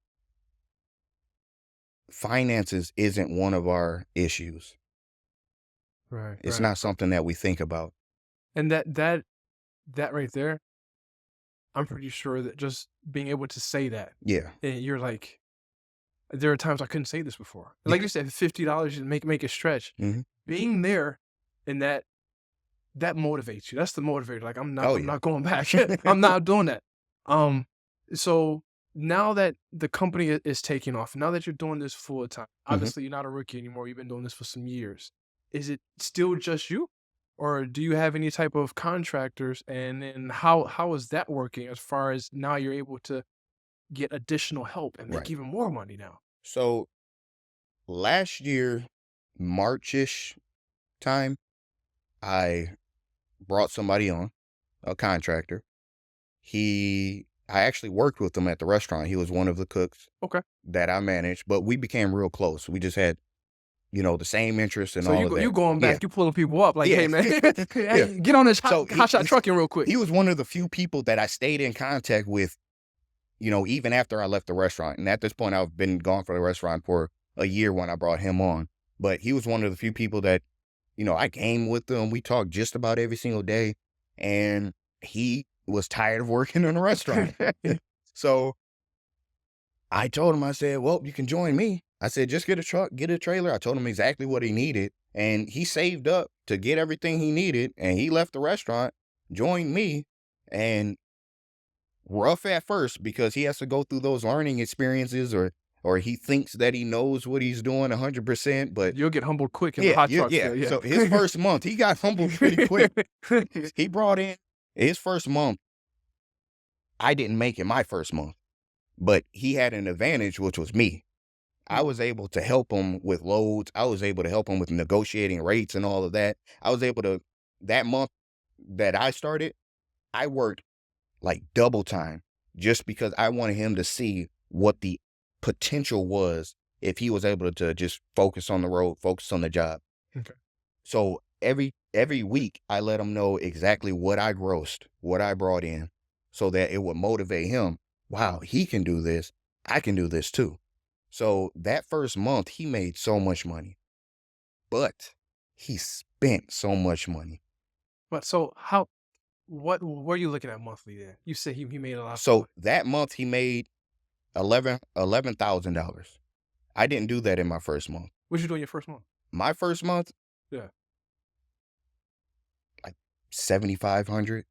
finances isn't one of our issues. Right. It's Right. not something that we think about. And that right there, I'm pretty sure that just being able to say that, Yeah. and you're like, there are times I couldn't say this before. Yeah. Like you said, $50 to make it stretch. Hmm. Being there and that motivates you. That's the motivator. Like Oh, I'm yeah. not going back. I'm not doing that. Um, so now that the company is taking off, now that you're doing this full time, Hmm. obviously you're not a rookie anymore. You've been doing this for some years. Is it still just you, or do you have any type of contractors? And then how is that working as far as now you're able to get additional help and make Right. even more money now? So last year, Marchish time, I brought somebody on, a contractor. I actually worked with him at the restaurant. He was one of the cooks Okay. that I managed, but we became real close. We just had, the same interests and So all of you that. going Yeah. back, you pulling people up like, Yeah. hey man, Yeah. hey, get on this So hot shot trucking real quick. he was one of the few people that I stayed in contact with, even after I left the restaurant. And at this point, I've been gone from the restaurant for a year when I brought him on. But he was one of the few people that, I came with him. We talked just about every single day. And he was tired of working in a restaurant. So I told him, I said, well, you can join me. I said, just get a truck, get a trailer. I told him exactly what he needed. And he saved up to get everything he needed. And he left the restaurant, joined me, and rough at first because he has to go through those learning experiences or he thinks that he knows what he's doing 100%, but You'll get humbled quick in the hot truck. yeah. Still, yeah. So his first month, he got humbled pretty quick. He brought in his first month. I didn't make it my first month, but he had an advantage, which was me. I was able to help him with loads. I was able to help him with negotiating rates and all of that. I was able to, that month that I started, I worked like double time just because I wanted him to see what the potential was if he was able to just focus on the road, focus on the job. Okay. So every week I let him know exactly what I grossed, what I brought in, so that it would motivate him. Wow, he can do this. I can do this too. So that first month he made so much money, but he spent so much money. But so what were you looking at monthly there? You said he made a lot. So that month he made $11,000. I didn't do that in my first month. What'd you do in your first month? My first month, Yeah. like 7,500.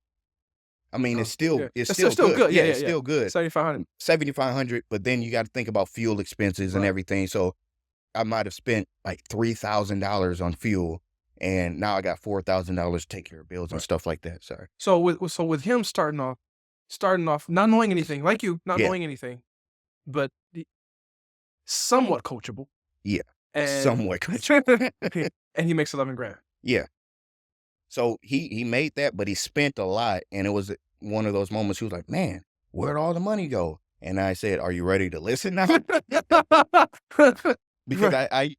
I mean, Oh, it's still yeah. it's It's still good. Yeah, It's still good. 7,500. 7,500, but then you got to think about fuel expenses and Right. everything. So I might have spent like $3,000 on fuel, and now I got $4,000 to take care of bills and Right. stuff like that. Sorry. So with him starting off, not knowing anything, like you, not Yeah. knowing anything, but somewhat coachable. Yeah. And Somewhat. and he makes 11 grand. Yeah. So he made that, but he spent a lot, and it was one of those moments he was like, man, where'd all the money go? And I said, are you ready to listen now? Because I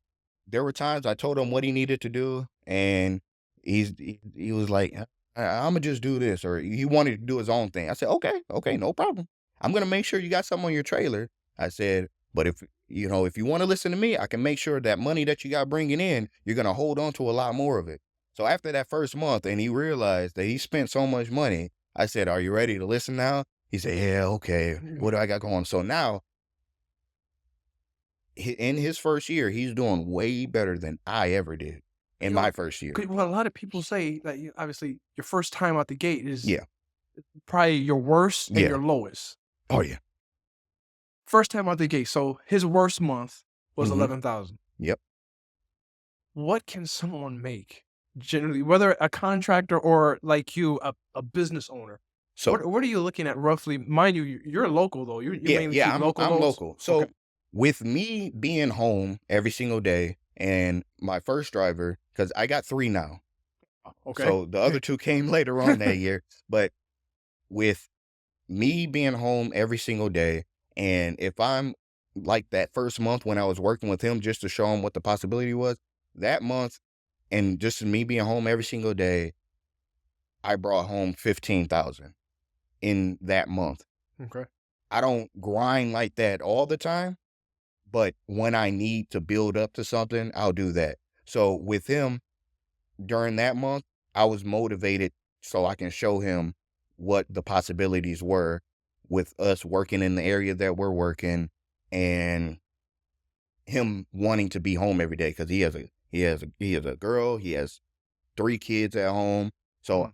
there were times I told him what he needed to do, and he was like, I'm gonna just do this, or he wanted to do his own thing. I said, okay, no problem. I'm gonna make sure you got something on your trailer. I said, but if you want to listen to me, I can make sure that money that you got bringing in, you're gonna hold on to a lot more of it. So after that first month, and he realized that he spent so much money, I said, are you ready to listen now? He said, yeah, okay. What do I got going? So now, in his first year, he's doing way better than I ever did in my first year. Well, a lot of people say that obviously your first time out the gate is Yeah. probably your worst and Yeah. your lowest. Oh, yeah. First time out the gate. So his worst month was Mhm. 11,000. Yep. What can someone make generally, whether a contractor or like you, a business owner? So What are you looking at roughly? Mind you, you're local though. You mainly keep I'm local loads? local. So Okay. with me being home every single day and my first driver, because I got 3 now. Okay. So the other 2 came later on that year. But with me being home every single day, and if I'm like that first month when I was working with him just to show him what the possibility was, that month, and just me being home every single day, I brought home 15,000 in that month. Okay. I don't grind like that all the time, but when I need to build up to something, I'll do that. So with him during that month, I was motivated so I can show him what the possibilities were with us working in the area that we're working, and him wanting to be home every day because he has a girl, he has 3 kids at home. So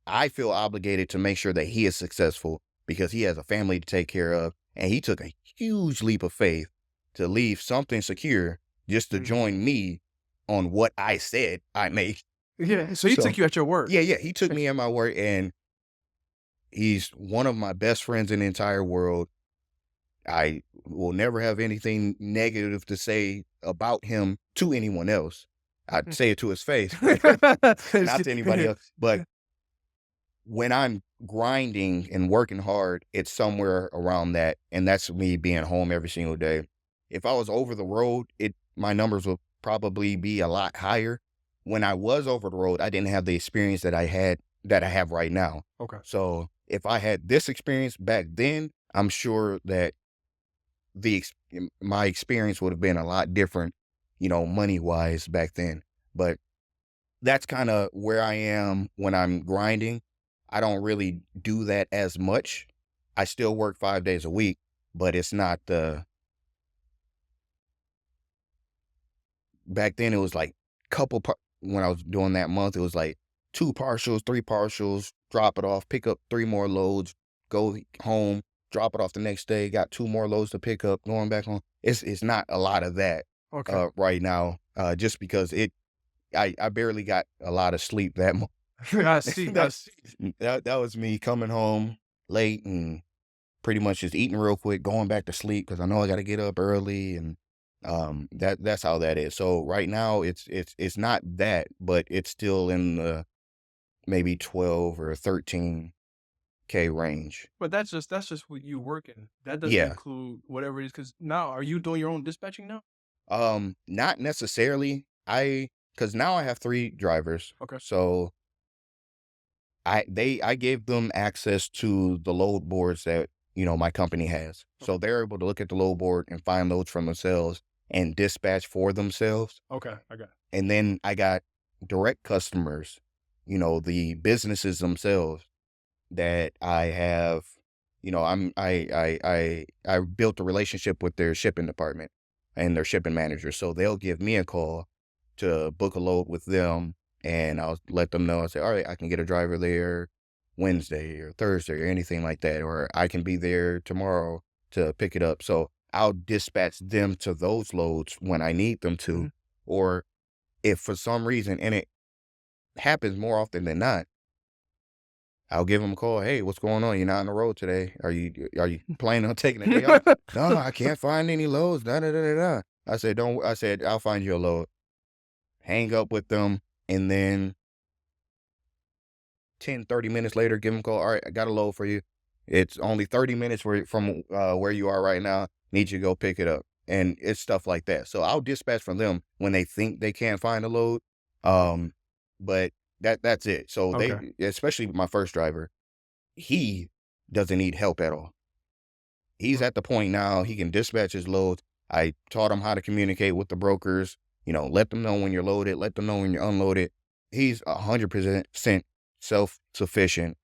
I feel obligated to make sure that he is successful because he has a family to take care of, and he took a huge leap of faith to leave something secure just to join me on what I said I make. Yeah. So he took you at your word. Yeah, he took me at my word, and he's one of my best friends in the entire world. I will never have anything negative to say about him to anyone else. I'd say it to his face, not to anybody else. But when I'm grinding and working hard, it's somewhere around that, and that's me being home every single day. If I was over the road, my numbers would probably be a lot higher. When I was over the road, I didn't have the experience that I have right now. Okay. So if I had this experience back then, I'm sure that my experience would have been a lot different, money wise back then. But that's kind of where I am when I'm grinding. I don't really do that as much. I still work 5 days a week, but it's not back then it was like when I was doing that month, it was like 2 partials, 3 partials, drop it off, pick up 3 more loads, go home, drop it off the next day, got 2 more loads to pick up, going back home. It's not a lot of that Okay. right now, just because I barely got a lot of sleep that month. I see. I That see. that was me coming home late and pretty much just eating real quick, going back to sleep because I know I got to get up early, and that's how that is. So right now it's not that, but it's still in the maybe 12 or 13K range. But that's just with you working. That doesn't Yeah. include whatever it is. Because now, are you doing your own dispatching now? Not necessarily. Because now I have 3 drivers. Okay. So I gave them access to the load boards that, my company has. So they're able to look at the load board and find loads from themselves and dispatch for themselves. Okay. I got it. And then I got direct customers, the businesses themselves that I have, I built a relationship with their shipping department and their shipping manager. So they'll give me a call to book a load with them, and I'll let them know. I say, all right, I can get a driver there Wednesday or Thursday or anything like that, or I can be there tomorrow to pick it up. So I'll dispatch them to those loads when I need them to, Mhm. or if for some reason, and it happens more often than not, I'll give them a call. Hey, what's going on? You're not on the road today. Are you planning on taking a day off? No, I can't find any loads. Da da da da da. I said, I'll find you a load. Hang up with them, and then 10, 30 minutes later, give them a call. All right, I got a load for you. It's only 30 minutes from where you are right now. Need you to go pick it up. And it's stuff like that. So I'll dispatch from them when they think they can't find a load. But that's it. So Okay. especially my first driver, he doesn't need help at all. He's at the point now he can dispatch his loads. I taught him how to communicate with the brokers, let them know when you're loaded, let them know when you're unloaded. He's 100% self-sufficient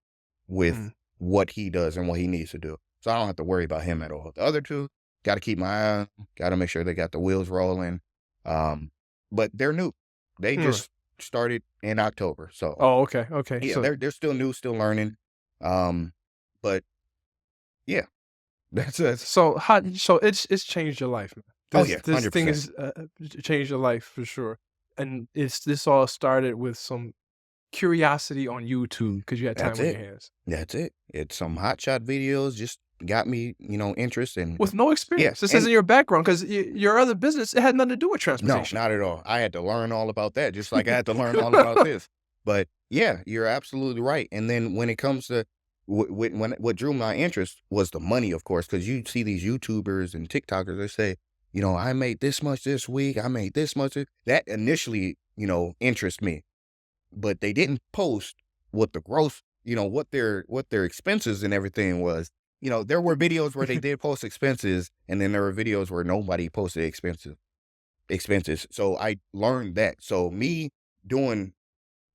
with Mhm. what he does and what he needs to do. So I don't have to worry about him at all. The other 2, got to keep my eye on, got to make sure they got the wheels rolling. But they're new. They Right. just started in October. So Oh, okay. Okay. yeah, So, they're still new, still learning. But yeah, that's it. so it's changed your life, man. Oh This yeah, this thing 100%. is changed your life for sure. And this all started with some curiosity on YouTube because you had That's time on your it. hands That's it. It's some hotshot videos just got me, interest in. with no Yeah, experience. This and isn't your background because your other business, it had nothing to do with no, transportation. not at all. I had to learn all about that, just like I had to learn all about this. But yeah, you're absolutely right. And then when it comes to what drew my interest was the money, of course, because you see these YouTubers and TikTokers, they say, I made this much this week, I made this much. That initially, interests me, but they didn't post what the gross, what their expenses and everything was. There were videos where they did post expenses, and then there were videos where nobody posted expenses. So I learned that. So me doing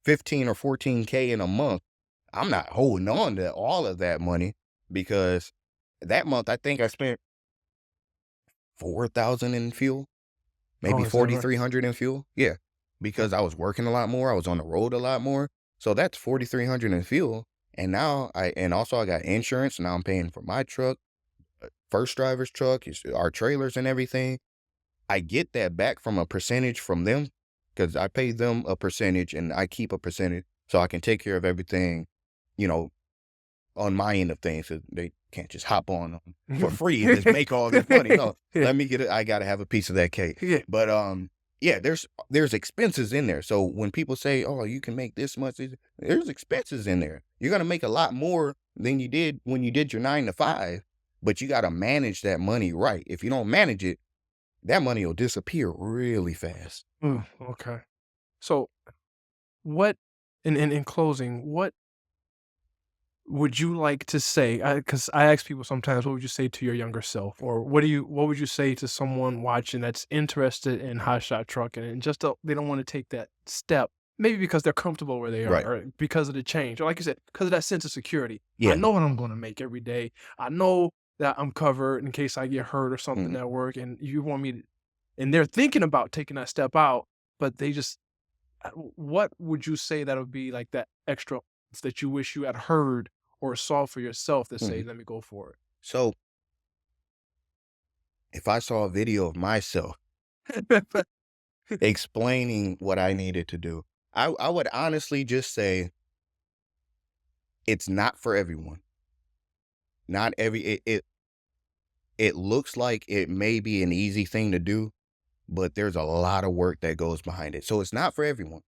15 or 14K in a month, I'm not holding on to all of that money, because that month I think I spent 4,000 in fuel, maybe Oh, is that right? 4,300 in fuel. Yeah, because I was working a lot more. I was on the road a lot more. So that's 4,300 in fuel. And now and also I got insurance. Now I'm paying for my truck, first driver's truck, our trailers and everything. I get that back from a percentage from them, because I pay them a percentage and I keep a percentage, so I can take care of everything, you know, on my end of things. So they can't just hop on for free and just make all this money. No, Yeah. let me get it. I got to have a piece of that cake. Yeah. But Yeah, there's expenses in there. So when people say, "Oh, you can make this much," there's expenses in there. You're gonna make a lot more than you did when you did your 9 to 5, but you gotta manage that money right. If you don't manage it, that money will disappear really fast. Okay. So what in closing, what would you like to say? Because I ask people sometimes, what would you say to your younger self, or what would you say to someone watching that's interested in hotshot trucking and just they don't want to take that step, maybe because they're comfortable where they are, Right. or because of the change, or like you said, because of that sense of security. I Yeah. know what I'm going to make every day. I know that I'm covered in case I get hurt or something Mhm. at work, and you want me to, and they're thinking about taking that step out, but they just what would you say that would be like that extra that you wish you had heard or saw for yourself to say, Mhm. "Let me go for So if I saw a video of myself it." explaining what I needed to do, I would honestly just say it's not for everyone. Not every it looks like it may be an easy thing to do, but there's a lot of work that goes behind it. So it's not for everyone.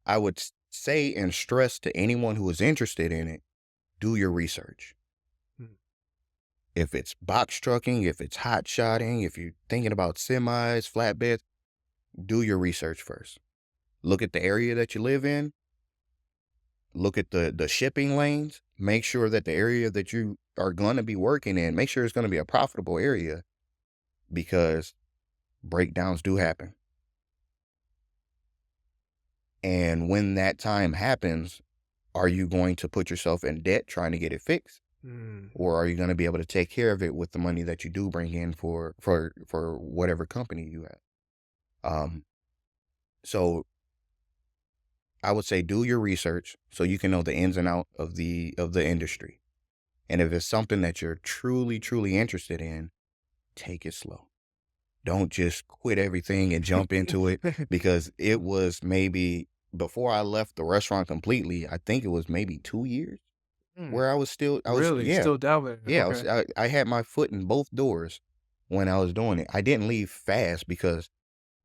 I would say and stress to anyone who is interested in it, do your research. Mm, If it's box trucking, if it's hot shotting, if you're thinking about semis, flatbeds, do your research first. Look at the area that you live in. Look at the shipping lanes. Make sure that the area that you are going to be working in, make sure it's going to be a profitable area because breakdowns do happen. And when that time happens, are you going to put yourself in debt trying to get it fixed? mm, Or are you going to be able to take care of it with the money that you do bring in for whatever company you have? Um, so I would say do your research so you can know the ins and out of the industry. And if it's something that you're truly, truly interested in, take it slow. Don't just quit everything and jump into it because it was maybe before I left the restaurant completely, I think it was maybe 2 years mm. where Really? yeah, Still dabbling? yeah, Okay. I had my foot in both doors when I was doing it. I didn't leave fast because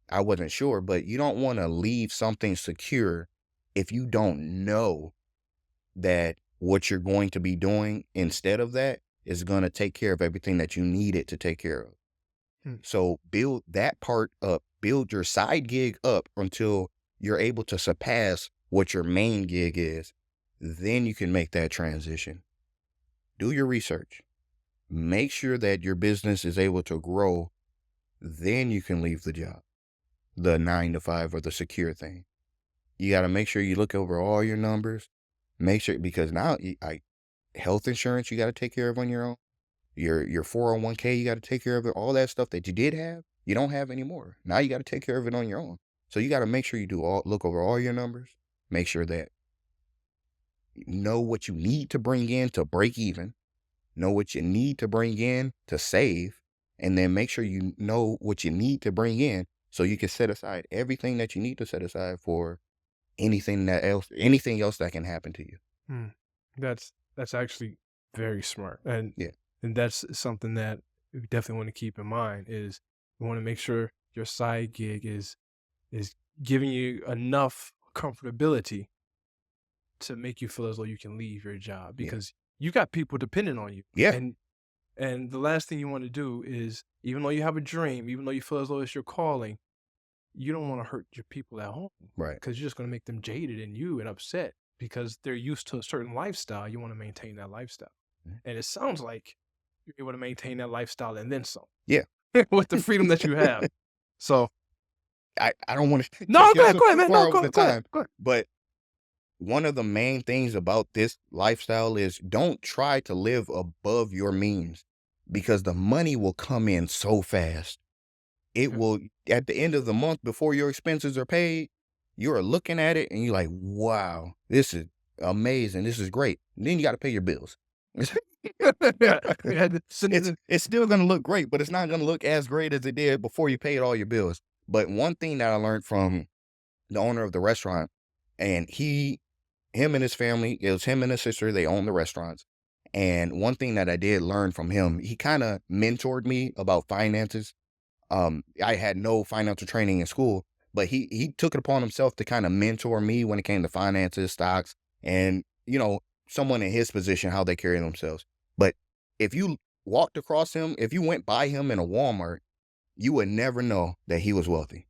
I wasn't sure, but you don't want to leave something secure if you don't know that what you're going to be doing instead of that is going to take care of everything that you need it to take care of. Mm, So build that part up, build your side gig up until you're able to surpass what your main gig is. Then you can make that transition. Do your research. Make sure that your business is able to grow. Then you can leave the job, the 9 to 5 or the secure thing. You got to make sure you look over all your numbers. Make sure because now health insurance you got to take care of on your own. Your 401k, you got to take care of it. All that stuff that you did have, you don't have anymore. Now you got to take care of it on your own. So you got to make sure you look over all your numbers. Make sure that you know what you need to bring in to break even. Know what you need to bring in to save, and then make sure you know what you need to bring in so you can set aside everything that you need to set aside for anything else that can happen to you. mm. That's actually very smart, Yeah. and that's something that we definitely want to keep in mind is you want to make sure your side gig is giving you enough comfortability to make you feel as though you can leave your job Yeah. because you got people depending on you. Yeah. And the last thing you want to do is, even though you have a dream, even though you feel as though it's your calling, you don't want to hurt your people at home Right. because you're just going to make them jaded and you and upset because they're used to a certain lifestyle. You want to maintain that lifestyle. Mhm. And it sounds like you're able to maintain that lifestyle and then some Yeah. with the freedom that you have. So, I don't want to no, get go ahead, too man. far No, over the go ahead, time, go ahead. but one of the main things about this lifestyle is don't try to live above your means because the money will come in so fast. It Yeah. will, at the end of the month before your expenses are paid, you are looking at it and you're like, wow, this is amazing. This is great. And then you got to pay your bills. We had to send it in. It's still going to look great, but it's not going to look as great as it did before you paid all your bills. But one thing that I learned from the owner of the restaurant, and him and his family, it was him and his sister, they own the restaurants. And one thing that I did learn from him, he kind of mentored me about finances. I had no financial training in school, but he took it upon himself to kind of mentor me when it came to finances, stocks, and someone in his position, how they carry themselves. But if you walked across him, if you went by him in a Walmart, you would never know that he was wealthy.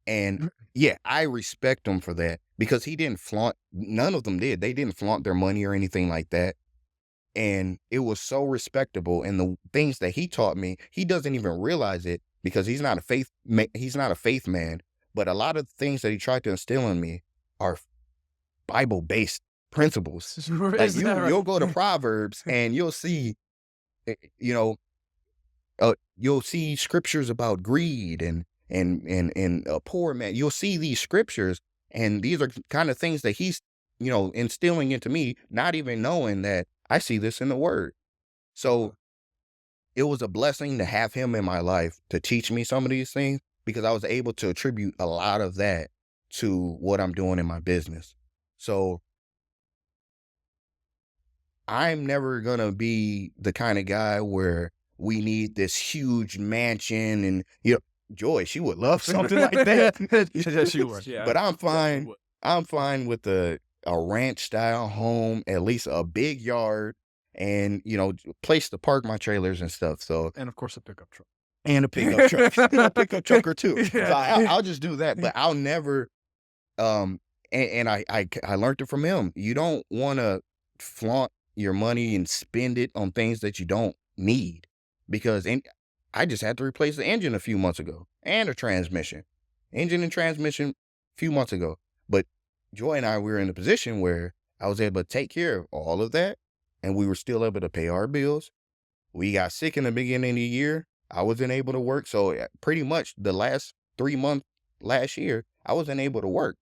And yeah, I respect him for that because he didn't flaunt. None of them did. They didn't flaunt their money or anything like that. And it was so respectable. And the things that he taught me, he doesn't even realize it because he's not a faith man. But a lot of things that he tried to instill in me are Bible based principles. Like Is that right? you'll go to Proverbs and you'll see, eh, you know, you'll see scriptures about greed and a poor man. You'll see these scriptures, and these are kind of things that he's instilling into me, not even knowing that I see this in the Word. So it was a blessing to have him in my life to teach me some of these things because I was able to attribute a lot of that to what I'm doing in my business. So I'm never gonna be the kind of guy where we need this huge mansion and Joy, she would love something like that. Yes, she would. Yeah, But I'm definitely fine. would. I'm fine with a ranch style home, at least a big yard, and place to park my trailers and stuff. So And of course, a pickup truck. and a pickup truck, a pickup truck or two. So Yeah. I'll just do that, but I'll never. And I learned it from him. You don't want to flaunt your money and spend it on things that you don't need because I just had to replace the engine a few months ago and a transmission, engine and transmission a few months ago. But Joy and I were in a position where I was able to take care of all of that, and we were still able to pay our bills. We got sick in the beginning of the year. I wasn't able to work. So pretty much the last 3 months last year, I wasn't able to work.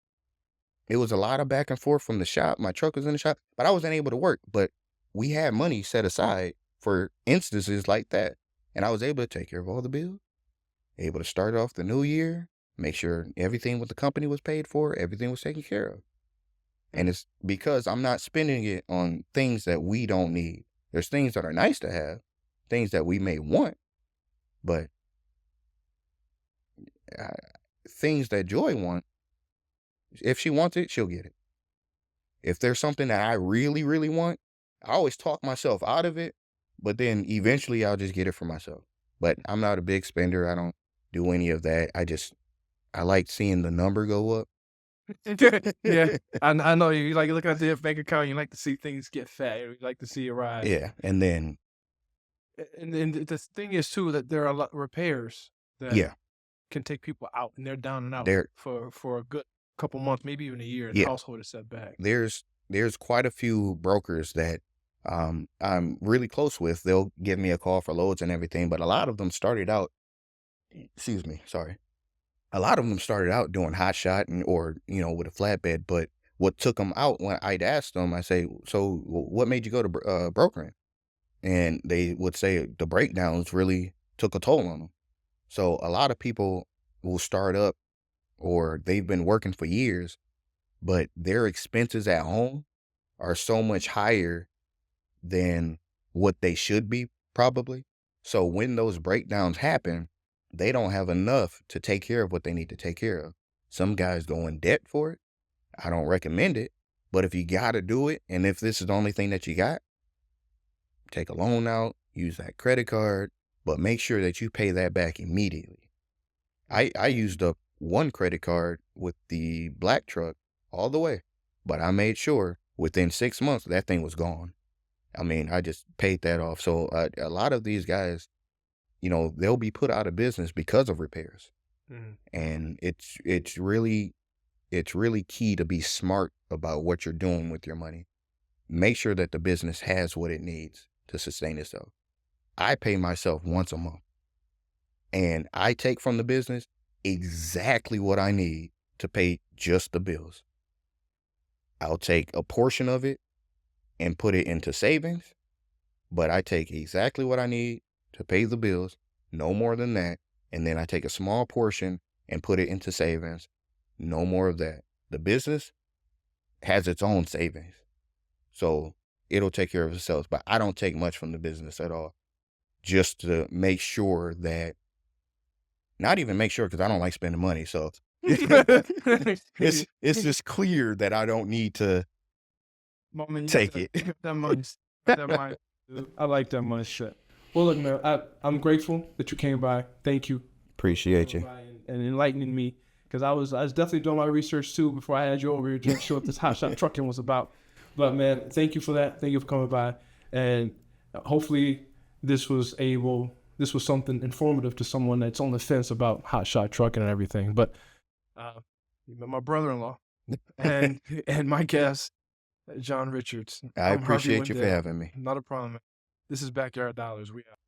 It was a lot of back and forth from the shop. My truck was in the shop, but I wasn't able to work. But we had money set aside for instances like that. And I was able to take care of all the bills, able to start off the new year, make sure everything with the company was paid for, everything was taken care of. And it's because I'm not spending it on things that we don't need. There's things that are nice to have, things that we may want, but things that Joy wants, if she wants it, she'll get it. If there's something that I really, really want, I always talk myself out of it, but then eventually I'll just get it for myself. But I'm not a big spender. I don't do any of that. I like seeing the number go up. Yeah, I know you like looking at the bank account. You like to see things get fat. You like to see it rise. Yeah. And then, And the thing is too that there are a lot of repairs that yeah, can take people out, and they're down and out there, for a good couple months, maybe even a year. And the yeah, household is set back. there's quite a few brokers that I'm really close with. They'll give me a call for loads and everything, but a lot of them started out, excuse me, sorry. A lot of them started out doing hot shot or with a flatbed, but what took them out when I'd ask them, I say, so what made you go to brokering? And they would say the breakdowns really took a toll on them. So a lot of people will start up or they've been working for years, but their expenses at home are so much higher than what they should be probably. So when those breakdowns happen, they don't have enough to take care of what they need to take care of. Some guys go in debt for it. I don't recommend it, but if you got to do it, and if this is the only thing that you got, take a loan out, use that credit card, but make sure that you pay that back immediately. I used up one credit card with the black truck all the way, but I made sure within 6 months that thing was gone. I mean, I just paid that off. So a lot of these guys, they'll be put out of business because of repairs. Mhm. And it's really key to be smart about what you're doing with your money. Make sure that the business has what it needs to sustain itself. I pay myself once a month, and I take from the business exactly what I need to pay just the bills. I'll take a portion of it and put it into savings, but I take exactly what I need to pay the bills, no more than that, and then I take a small portion and put it into savings, no more of that. The business has its own savings, so it'll take care of itself, but I don't take much from the business at all, just to make sure that not even make sure because I don't like spending money. So it's just clear that I don't need to Moment, take it. that money, that money. I like that money shit. Well, look, man, I'm grateful that you came by. Thank you. Appreciate you. And enlightening me, because I was definitely doing my research too before I had you over here to show what this hot shot trucking was about. But man, thank you for that. Thank you for coming by, and hopefully this was something informative to someone that's on the fence about hot shot trucking and everything. But you met my brother-in-law and my guest, John Richards. I I'm Harvey appreciate you for Wendell. having me. Not a problem. This is Backyard Dollars. We out.